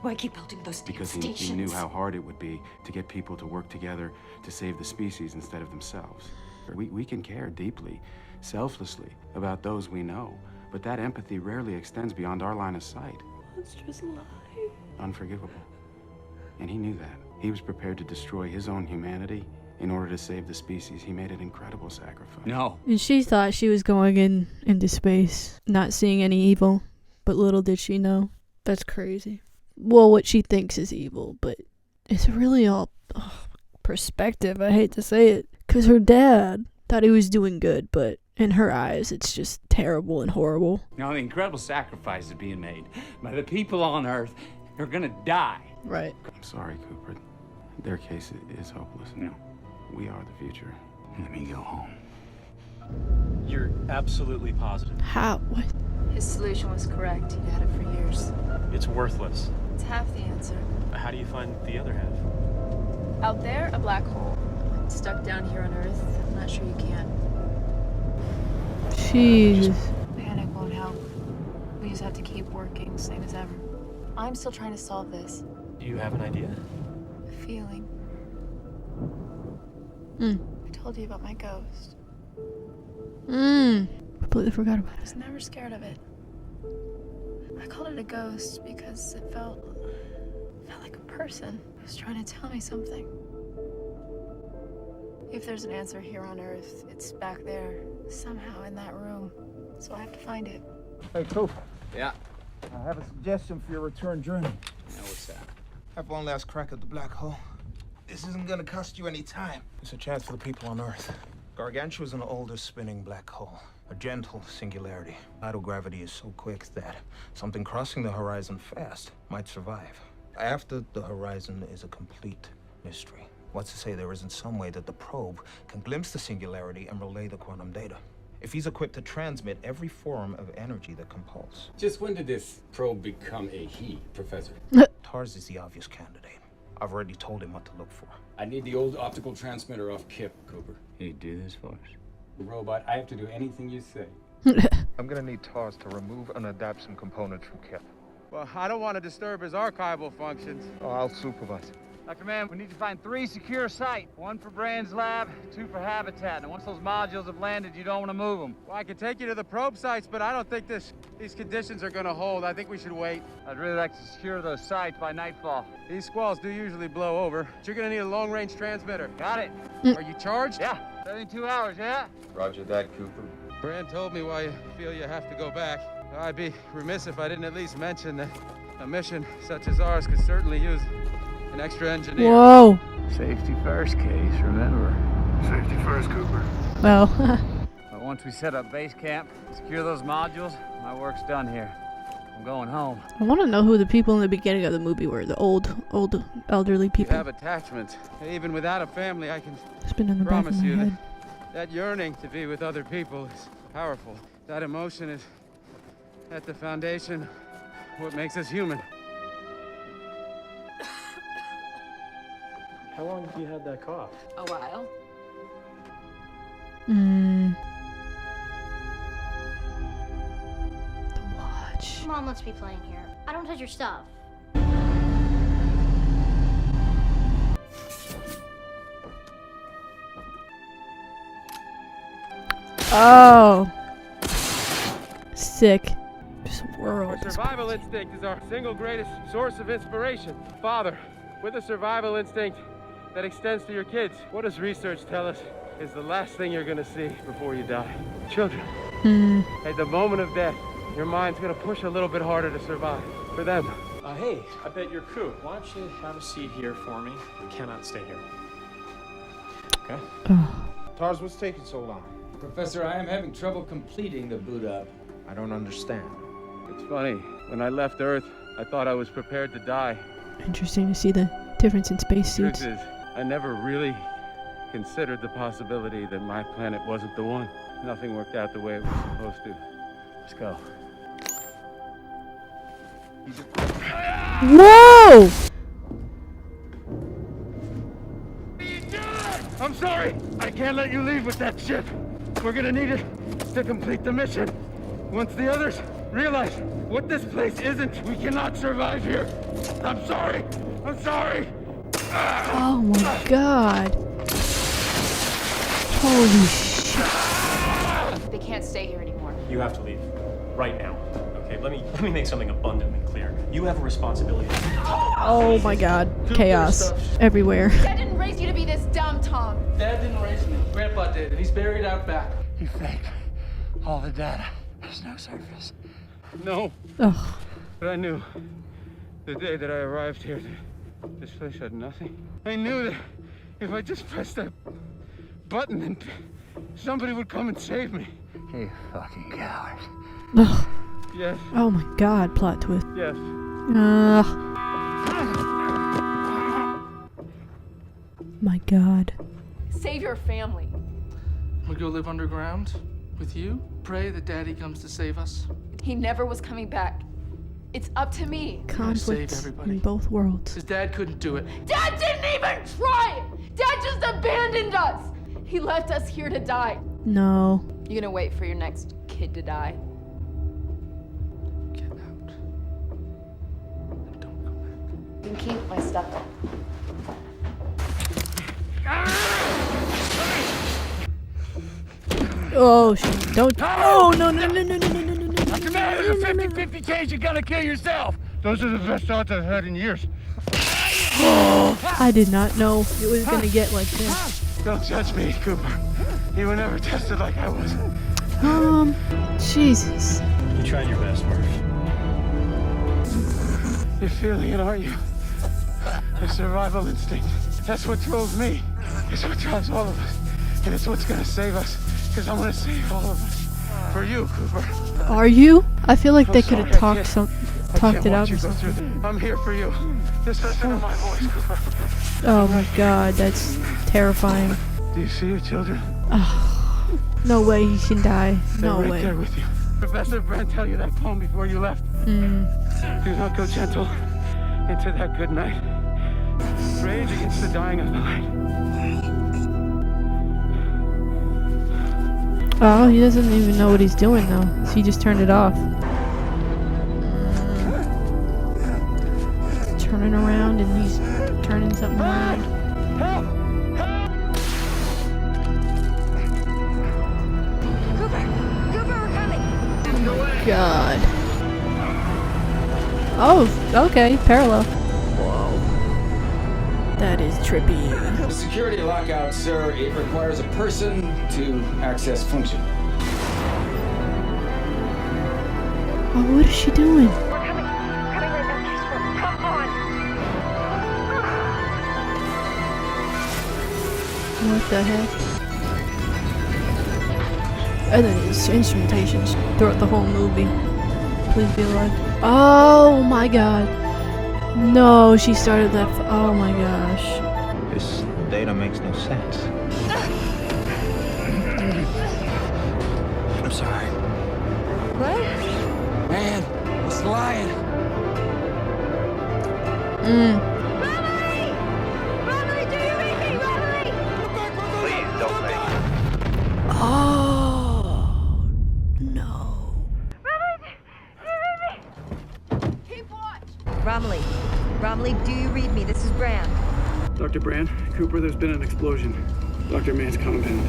Why keep building those damn Because stations? he knew how hard it would be to get people to work together to save the species instead of themselves. We can care deeply, selflessly, about those we know, but that empathy rarely extends beyond our line of sight. Monstrous lie. Unforgivable. And he knew that. He was prepared to destroy his own humanity in order to save the species. He made an incredible sacrifice. No. And she thought she was going into space, not seeing any evil, but little did she know. That's crazy. Well, what she thinks is evil, but it's really all perspective. I hate to say it, because her dad thought he was doing good, but in her eyes, it's just terrible and horrible. Now, the incredible sacrifice is being made by the people on Earth. They're gonna die. Right. I'm sorry, Cooper. Their case is hopeless. No. We are the future. Let me go home. You're absolutely positive. How? What? His solution was correct. He'd had it for years. It's worthless. It's half the answer. How do you find the other half? Out there, a black hole. Stuck down here on Earth, I'm not sure you can. Jeez. Panic won't help. We just have to keep working, same as ever. I'm still trying to solve this. Do you have an idea? A feeling. I told you about my ghost. Completely forgot about I was never scared of it. I called it a ghost because it felt like a person who was trying to tell me something. If there's an answer here on Earth, it's back there, somehow in that room. So I have to find it. Hey, Cooper. Yeah? I have a suggestion for your return journey. Now what's that? Have one last crack at the black hole. This isn't gonna cost you any time. It's a chance for the people on Earth. Gargantua is an older spinning black hole. A gentle singularity. Tidal gravity is so quick that something crossing the horizon fast might survive. After the horizon is a complete mystery. What's to say there isn't some way that the probe can glimpse the singularity and relay the quantum data? If he's equipped to transmit every form of energy that can pulse. Just when did this probe become a he, Professor? Tars is the obvious candidate. I've already told him what to look for. I need the old optical transmitter off Kip, Cooper. You do this for us? Robot, I have to do anything you say. I'm gonna need Tars to remove and adapt some components from Kip. Well, I don't want to disturb his archival functions. Oh, I'll supervise. Dr. Mann, we need to find 3 secure sites. 1 for Brand's lab, 2 for habitat. And once those modules have landed, you don't want to move them. Well, I can take you to the probe sites, but I don't think these conditions are going to hold. I think we should wait. I'd really like to secure those sites by nightfall. These squalls do usually blow over, but you're going to need a long-range transmitter. Got it. Are you charged? Yeah. 72 hours, yeah? Roger that, Cooper. Brand told me why you feel you have to go back. I'd be remiss if I didn't at least mention that a mission such as ours could certainly use an extra engineer. Whoa. Safety first, Case, remember. Safety first, Cooper. Well. But once we set up base camp, secure those modules, my work's done here. I'm going home. I want to know who the people in the beginning of the movie were. The old elderly You people. have attachments. Even without a family, I can Spin in the back of promise my you head. that yearning to be with other people is powerful. That emotion is at the foundation of what makes us human. How long have you had that cough? A while. The watch. Mom lets me play in here. I don't touch your stuff. Oh. Sick. This world. Our survival instinct is our single greatest source of inspiration. Father, with a survival instinct that extends to your kids, what does research tell us is the last thing you're gonna see before you die? Children. At the moment of death, your mind's gonna push a little bit harder to survive. For them. Hey, I bet you're cool. Why don't you have a seat here for me? I cannot stay here. Okay? Tars, what's taking so long? Professor, I am having trouble completing the boot up. I don't understand. It's funny. When I left Earth, I thought I was prepared to die. Interesting to see the difference in space The suits. truth is, I never really considered the possibility that my planet wasn't the one. Nothing worked out the way it was supposed to. Let's go. Whoa! I'm sorry! I can't let you leave with that ship. We're gonna need it to complete the mission. Once the others realize what this place isn't, we cannot survive here. I'm sorry! I'm sorry! Oh my god. Holy shit. They can't stay here anymore. You have to leave. Right now. Okay, let me make something abundantly clear. You have a responsibility. Oh my god. Chaos everywhere. Dad didn't raise you to be this dumb, Tom. Dad didn't raise me. Grandpa did, and he's buried out back. You faked all the data. There's no surface. No. Ugh. But I knew the day that I arrived here that this place had nothing. I knew that if I just pressed that button, then somebody would come and save me. You fucking coward. Ugh. Yes. Oh my god, plot twist. Yes. My god. Save your family. We go live underground with you. Pray that Daddy comes to save us. He never was coming back. It's up to me. Conflict save everybody. in both worlds. His dad couldn't do it. Dad didn't even try! Dad just abandoned us! He left us here to die. No. You gonna wait for your next kid to die? Get out. And don't go back. You can keep my stuff. Oh shit. Don't. Oh no no no no no no no no no. After that, in a 50-50 case, you gotta kill yourself. Those are the best thoughts I've had in years. I did not know it was gonna get like this. Don't judge me, Cooper. You were never tested like I was. Jesus. You tried your best, Murph. You're feeling it, aren't you? The survival instinct. That's what drove me. It's what drives all of us. And it's what's gonna save us. Because I'm gonna save all of us. For you, Cooper. Are you? I feel like they I'm could have sorry, talked it out or You go something. through this. I'm here for you. Just listen to my voice, Cooper. Oh my god, that's terrifying. Do you see your children? No way he can die. They're No right way. there with you. Professor Brand tell you that poem before you left. Do not go gentle into that good night. Rage against the dying of the light. Oh, he doesn't even know what he's doing though. So he just turned it off. Turning around and he's turning something around. Cooper, we're coming. God. Oh, okay, parallel. Whoa. That is trippy. Security lockout, sir. It requires a person to access function. Oh, what is she doing? We're coming right back. Come on. What the heck? And then his instrumentations throughout the whole movie. Please be alive. Oh my god. No, she started that. Oh my gosh. This data makes no sense. I'm sorry. What? Man, it's lying. Mommy, do you Romilly. Romilly, do you read me? This is Brand. Dr. Brand, Cooper, there's been an explosion. Dr. Mann's compound.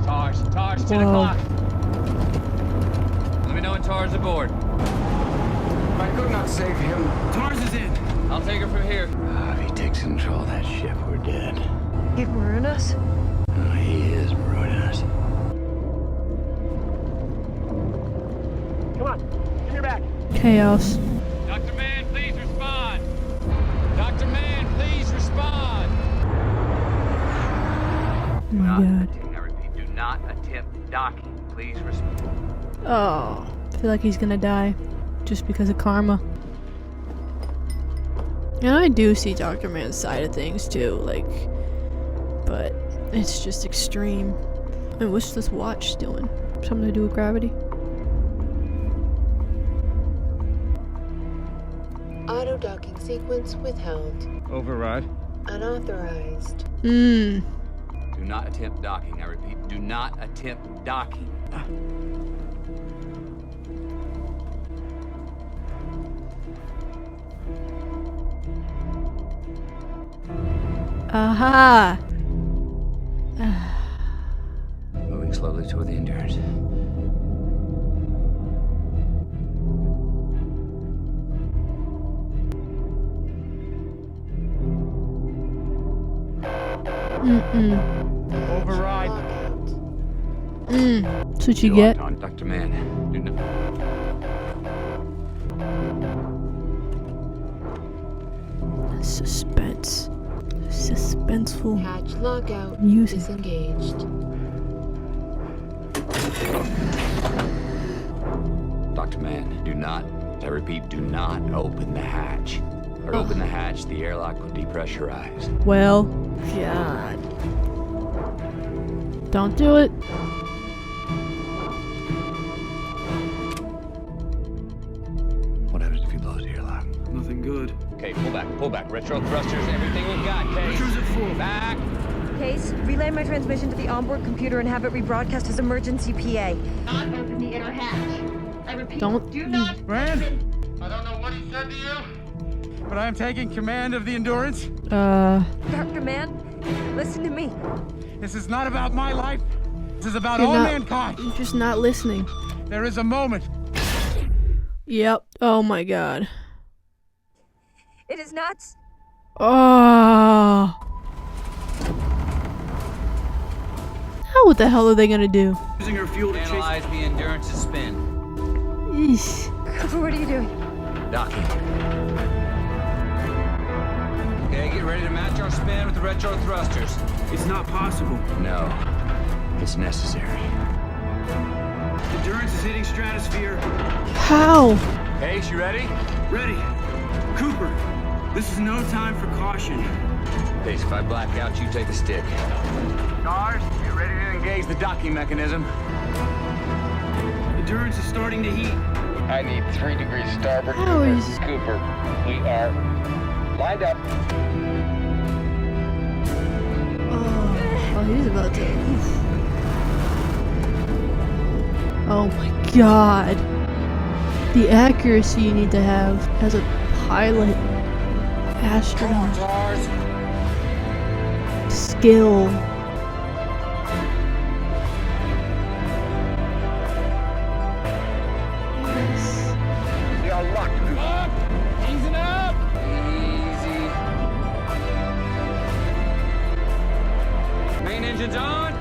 Tars, 10 o'clock. Let me know when Tars aboard. I could not save him. Tars is in. I'll take her from here. If he takes control of that ship, we're dead. He'd ruin us? Oh, he is ruining us. Come on, give me your back. Chaos. Dr. Mann, please respond. Dr. Mann, please respond. Oh my god. I repeat, do not attempt docking. Please respond. Oh, I feel like he's gonna die just because of karma. And I do see Dr. Mann's side of things too, like, but it's just extreme. And what's this watch doing? Something to do with gravity? Auto docking sequence withheld. Override. Unauthorized. Do not attempt docking. I repeat, do not attempt docking. Aha! Moving slowly toward the Endurance. Override. That's what you get. On Dr. Mann. Do not. Suspense. Suspenseful Hatch lockout music. disengaged. Dr. Mann, do not, I repeat, do not open the hatch. Or open the hatch, the airlock will depressurize. Well, God. Don't do it. What happens if you close the airlock? Nothing good. Okay, pull back. Retro thrusters, everything we've got, Case. Retro's at full. Back. Case, relay my transmission to the onboard computer and have it rebroadcast as emergency PA. Not open the inner hatch. I repeat, Don't. do not. Brand? I don't know what he said to you, but I am taking command of the Endurance. Dr. Mann, listen to me. This is not about my life. This is about You're all not- mankind. You're just not listening. There is a moment. Yep. Oh my god. It is nuts. Oh. What the hell are they gonna do? Using her fuel to chase. Analyze the Endurance's spin. Eesh. Cooper, what are you doing? Docking. Okay, get ready to match our spin with the retro thrusters. It's not possible. No, it's necessary. Endurance is hitting stratosphere. How? Case, you ready? Ready. Cooper, this is no time for caution. Case, if I black out, you take a stick. Stars, get ready to engage the docking mechanism. Endurance is starting to heat. I need 3 degrees starboard. How is... Cooper, we are lined up. Oh, he's about to... Oh my god. The accuracy you need to have as a pilot. Astronaut. Skill. Yes. We are locked. Easing up! Easy. Main engines on.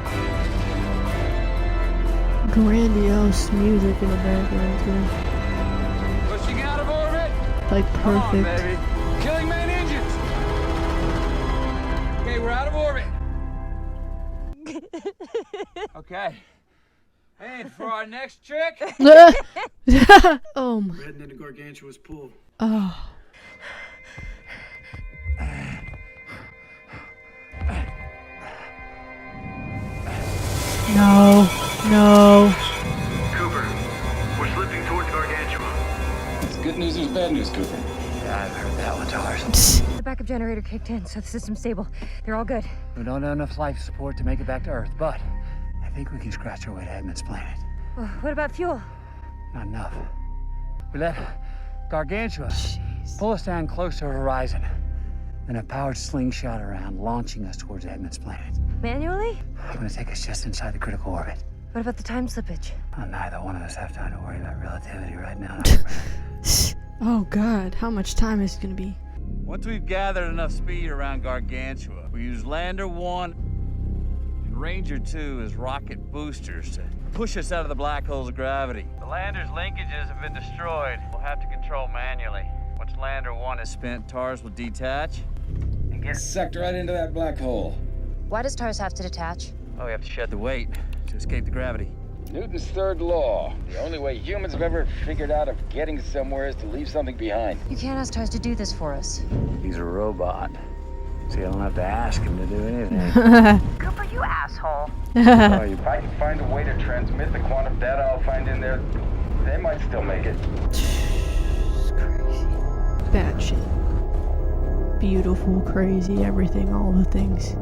Grandiose music in the background too. Pushing out of orbit. Like Come on, perfect. baby. Killing main engines. Okay, we're out of orbit. Okay. And for our next trick. Oh my. Heading into Gargantua's pool. Oh. No. No. Cooper, we're slipping towards Gargantua. It's good news, there's bad news, Cooper. Yeah, I've heard that one, Tars. The backup generator kicked in, so the system's stable. They're all good. We don't have enough life support to make it back to Earth, but I think we can scratch our way to Edmund's planet. What about fuel? Not enough. We let Gargantua pull us down close to her horizon. Then a powered slingshot around, launching us towards Edmund's planet. Manually? I'm gonna take us just inside the critical orbit. What about the time slippage? Well, neither one of us have time to worry about relativity right now. Oh God, how much time is it gonna be? Once we've gathered enough speed around Gargantua, we use Lander 1 and Ranger 2 as rocket boosters to push us out of the black hole's gravity. The Lander's linkages have been destroyed. We'll have to control manually. Once Lander 1 is spent, TARS will detach and get sucked right into that black hole. Why does TARS have to detach? Oh, we have to shed the weight to escape the gravity. Newton's third law. The only way humans have ever figured out of getting somewhere is to leave something behind. You can't ask TARS to do this for us. He's a robot. See, I don't have to ask him to do anything. Cooper, you asshole. If I can find a way to transmit the quantum data I'll find in there, they might still make it. It's crazy. Bad shit. Beautiful, crazy, everything, all the things.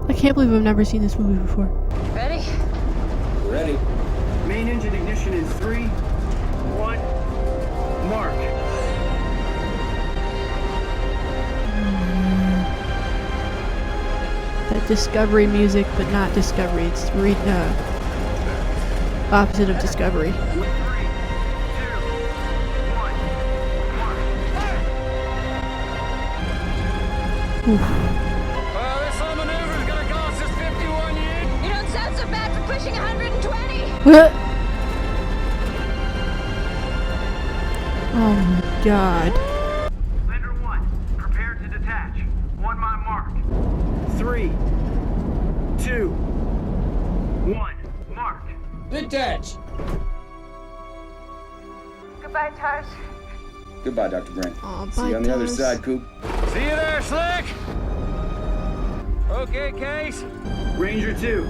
I can't believe I've never seen this movie before. Ready? Ready. Main engine ignition in 3, 1, mark. That Discovery music, but not Discovery. It's opposite of Discovery. Oof. This whole maneuver is gonna cost us 51 years. You don't sound so bad for pushing 120. Oh my God. Lander 1, prepare to detach. 1 mile mark. 3, 2, 1, mark. Detach! Goodbye, TARS. Goodbye, Dr. Brent. Oh, See you on the other side, Coop. See you there, Slick! Okay, Case. Ranger 2,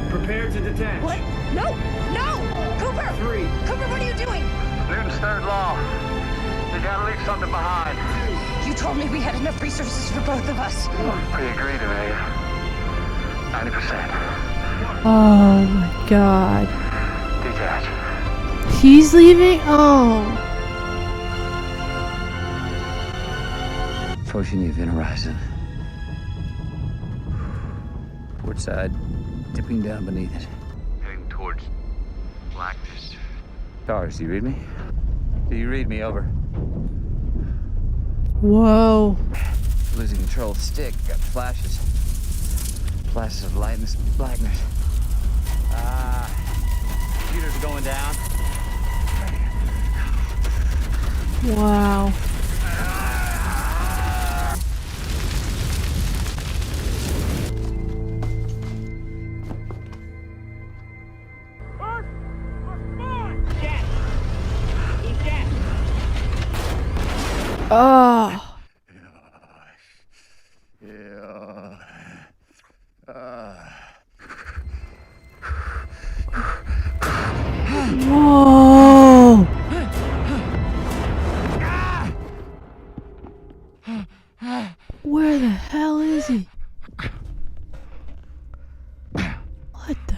prepare to detach. What? No! No! Cooper! 3. Cooper, what are you doing? Newton's third law. You gotta leave something behind. You told me we had enough resources for both of us. We agreed, Amelia. 90%. Oh my God. Detach. He's leaving? Oh. Approaching the event horizon. Port side, dipping down beneath it. Heading towards blackness. TARS, do you read me? Do you read me? Over. Whoa. Losing control of the stick. Got flashes. Flashes of light in this blackness. Computers are going down. Wow. Oh. Whoa. Where the hell is he? What the?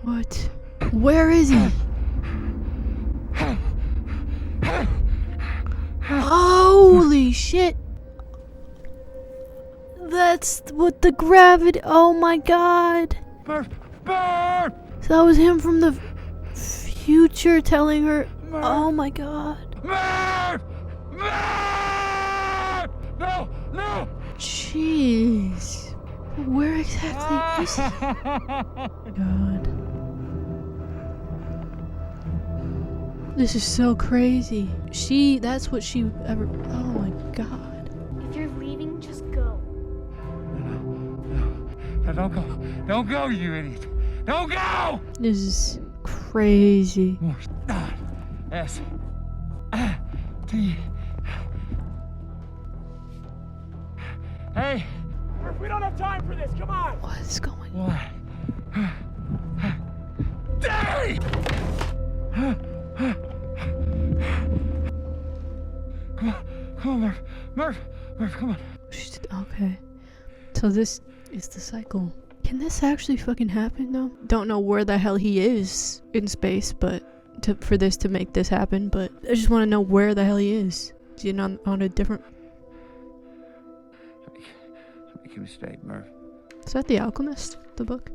What? Where is he? Holy shit! That's what the gravity. Oh my God! So that was him from the future telling her. Oh my God! No! No! Jeez. Where exactly is he? God. This is so crazy. That's what she ever. Oh my God. If you're leaving, just go. No, don't go. Don't go, you idiot. Don't go! This is crazy. S. T. Hey! We don't have time for this. Come on. What's going on? Daddy! Come on, Murph, come on. Okay. So this is the cycle. Can this actually fucking happen though? Don't know where the hell he is in space, but for this to make this happen, but I just want to know where the hell he is. Is he on a different... Make him stay, Murph. Is that The Alchemist, the book?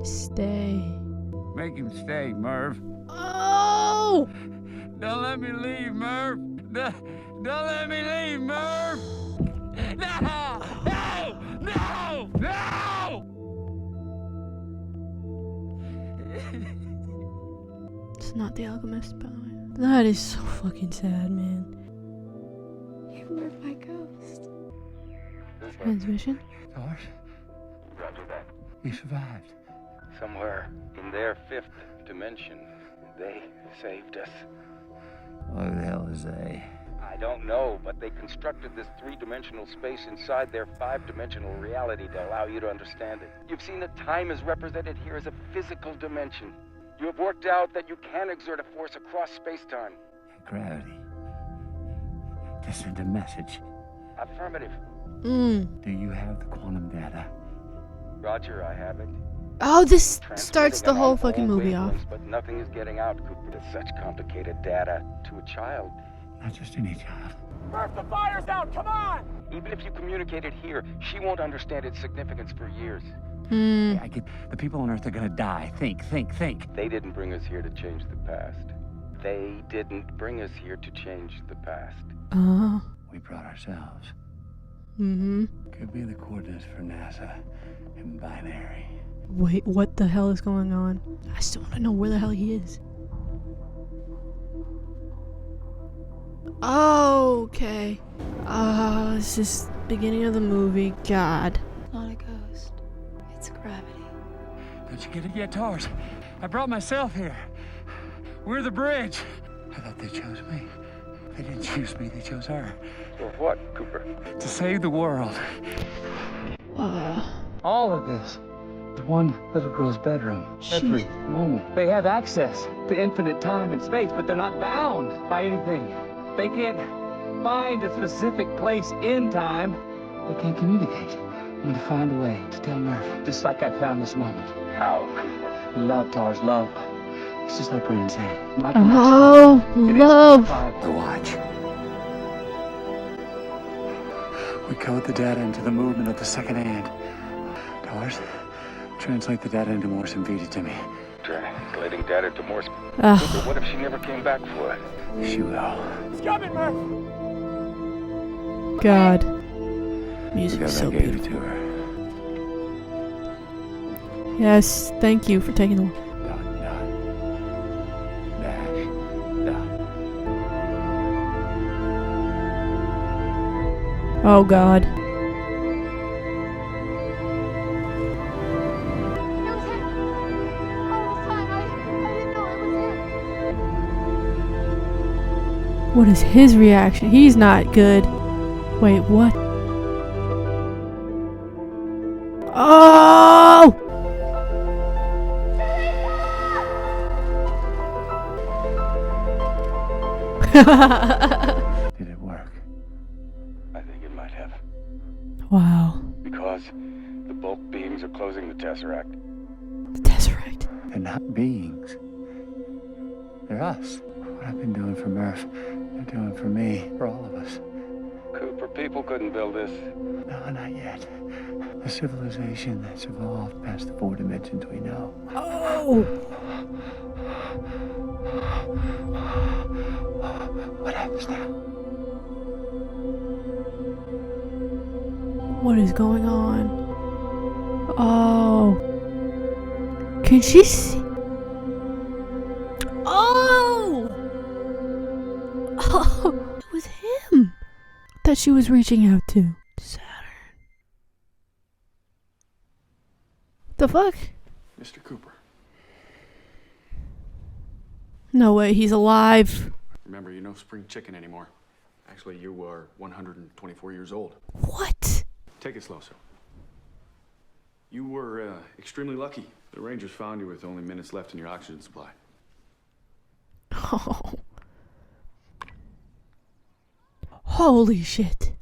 Stay. Make him stay, Merv. Oh! Don't let me leave, Merv. Don't let me leave, Merv. No! No! No! No! It's not The Alchemist, by the way. That is so fucking sad, man. You were my ghost. Transmission? George? Roger that. You survived. Somewhere in their fifth dimension, they saved us. What the hell is they? I don't know, but they constructed this three-dimensional space inside their five-dimensional reality to allow you to understand it. You've seen that time is represented here as a physical dimension. You have worked out that you can exert a force across space-time. Gravity. To send a message. Affirmative. Do you have the quantum data? Roger, I have it. Oh, this starts the whole fucking movie off. But nothing is getting out, Cooper. It's such complicated data to a child. Not just any child. Murph, the fire's out! Come on! Even if you communicate it here, she won't understand its significance for years. I get the people on Earth are gonna die. Think. They didn't bring us here to change the past. They didn't bring us here to change the past. We brought ourselves. Could be the coordinates for NASA in binary. Wait, what the hell is going on? I still want to know where the hell he is. Oh, okay. This is beginning of the movie. God. Not a ghost. It's gravity. Don't you get it yet, Tars? I brought myself here. We're the bridge. I thought they chose me. They didn't choose me, they chose her. For what, Cooper? To save the world. All of this. One little girl's bedroom. Every moment. They have access to infinite time and space, but they're not bound by anything. They can't find a specific place in time. They can't communicate. I'm gonna find a way to tell Murph, just like I found this moment. How? Love, Tars, love. It's just like we're insane. Oh, love. The watch. We code the data into the movement of the second hand. Tars, translate the data into Morse and feed it to me. Translating data to Morse. But what if she never came back for it? She will. It's coming, Murph! God. Music is so gave it beautiful. to her. Yes, thank you for taking the... Oh God. What is his reaction? He's not good. Wait, what? Oh! Did it work? I think it might have. Wow. Because the bulk beams are closing the Tesseract. The Tesseract. They're not beings. They're us. What I've been doing for Murph, they're doing for me, for all of us. Cooper, people couldn't build this. No, not yet. A civilization that's evolved past the 4 dimensions we know. Oh! What happens now? What is going on? Oh. Can she see? Oh! Oh! It was him that she was reaching out to. Saturn. The fuck? Mr. Cooper. No way, he's alive. Remember, you're no spring chicken anymore. Actually, you are 124 years old. What? Take it slow, sir. You were extremely lucky. The Rangers found you with only minutes left in your oxygen supply. Oh. Holy shit.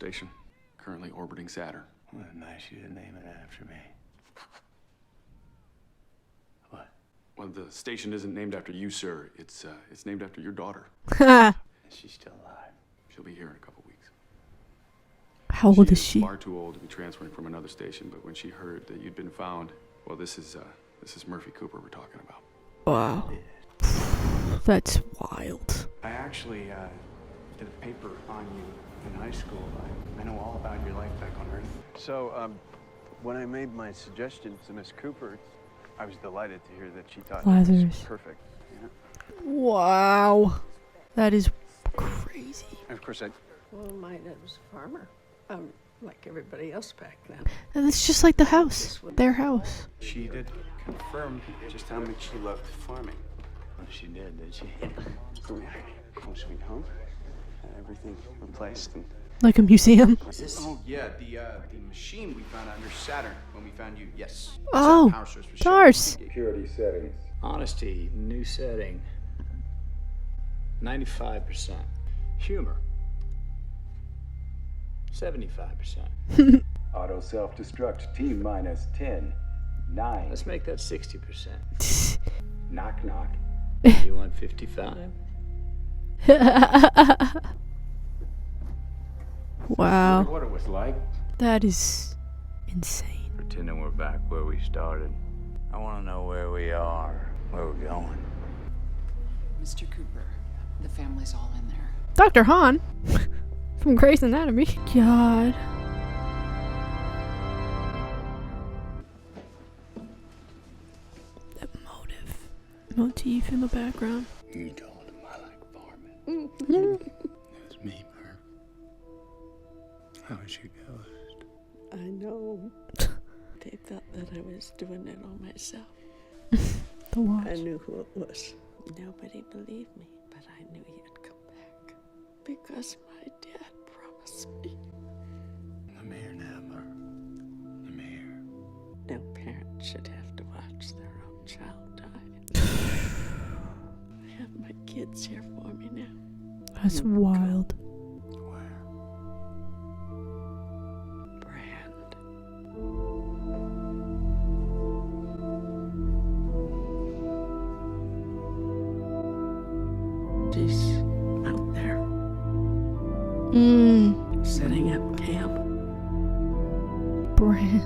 station, currently orbiting Saturn. Well, nice you to name it after me. What? Well, the station isn't named after you, sir. It's named after your daughter. Is she still alive? She'll be here in a couple weeks. How old is she? Far too old to be transferring from another station, but when she heard that you'd been found, well, this is Murphy Cooper we're talking about. Wow. That's wild. I actually did a paper on you in high school. I know all about your life back on Earth. So, when I made my suggestion to Miss Cooper, I was delighted to hear that she thought it Lazarus. was perfect. Yeah. Wow. That is crazy. And of course, Well, my dad was a farmer, like everybody else back then. And it's just like the house. Their house. she did confirm just how much she loved farming. Well, she did she? Home sweet home. Had everything replaced and. Like a museum. Oh yeah, the machine we found under Saturn when we found you. Yes. Oh, Power source was Tars. Security settings. Honesty, new setting. 95%. Humor. 75%. Auto self-destruct T minus 10, 9. Let's make that 60%. Knock knock. You want 55? Wow. What it was like. That is insane. Pretending we're back where we started. I want to know where we are, where we're going. Mr. Cooper, the family's all in there. Dr. Han from Grey's Anatomy. God. That motif in the background. You told him I like farming. It was me, Murph. How was your ghost? I know. They thought that I was doing it all myself. The watch. I knew who it was. Nobody believed me, but I knew he'd come back. Because my dad promised me. I'm here now, Murph. I'm here. No parent should have to watch their own child die. I have my kids here for me now. That's wild. She's out there. Setting up camp. Brand.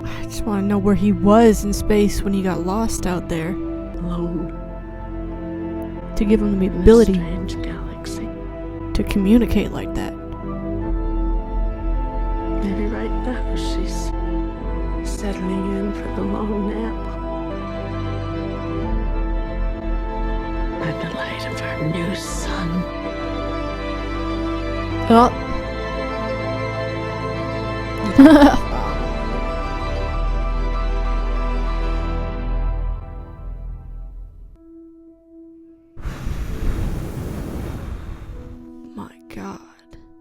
I just want to know where he was in space when he got lost out there. Alone. To give him the ability Strange galaxy. to communicate like that. Maybe right now she's settling in for the long nap. By the light of our new sun. Oh. My God.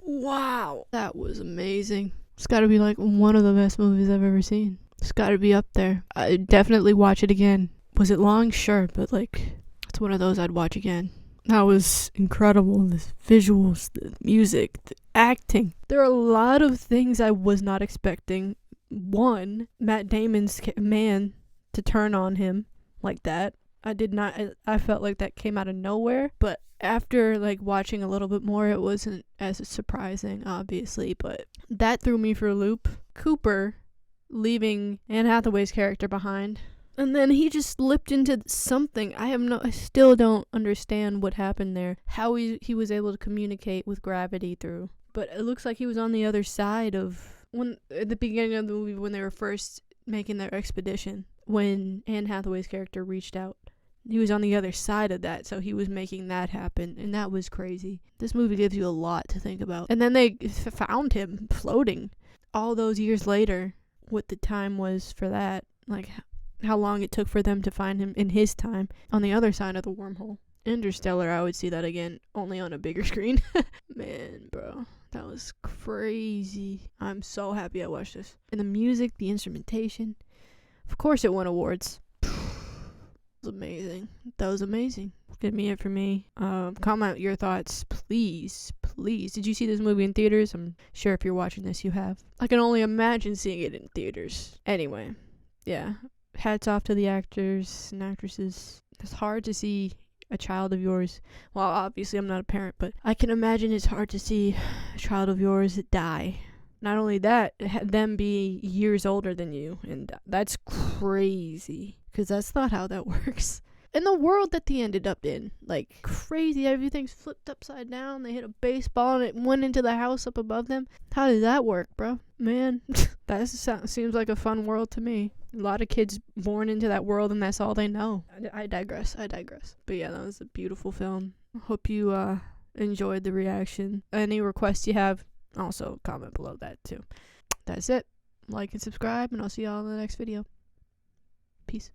Wow. That was amazing. It's got to be like one of the best movies I've ever seen. It's got to be up there. I'd definitely watch it again. Was it long? Sure, but like, it's one of those I'd watch again. That was incredible. The visuals, the music, the acting. There are a lot of things I was not expecting. One, Matt Damon's man to turn on him like that. I felt like that came out of nowhere. But after like watching a little bit more, it wasn't as surprising, obviously. But that threw me for a loop. Cooper leaving Anne Hathaway's character behind. And then he just slipped into something. I still don't understand what happened there. How he was able to communicate with gravity through. But it looks like he was on the other side of at the beginning of the movie when they were first making their expedition. When Anne Hathaway's character reached out. He was on the other side of that, so he was making that happen, and that was crazy. This movie gives you a lot to think about. And then they found him floating. All those years later, what the time was for that, like how long it took for them to find him in his time on the other side of the wormhole. Interstellar, I would see that again, only on a bigger screen. Man, bro, that was crazy. I'm so happy I watched this. And the music, the instrumentation, of course it won awards. It was amazing. That was amazing. Gonna be it for me. Comment your thoughts, please. Please. Did you see this movie in theaters? I'm sure if you're watching this, you have. I can only imagine seeing it in theaters. Anyway, yeah. Hats off to the actors and actresses. It's hard to see a child of yours. Well, obviously I'm not a parent, but I can imagine it's hard to see a child of yours die. Not only that, them be years older than you, and that's crazy, because that's not how that works. In the world that they ended up in, like, crazy, everything's flipped upside down, they hit a baseball and it went into the house up above them. How did that work, bro? Man, that seems like a fun world to me. A lot of kids born into that world and that's all they know. I digress. But yeah, that was a beautiful film. Hope you enjoyed the reaction. Any requests you have, also comment below that too. That's it. Like and subscribe, and I'll see y'all in the next video. Peace.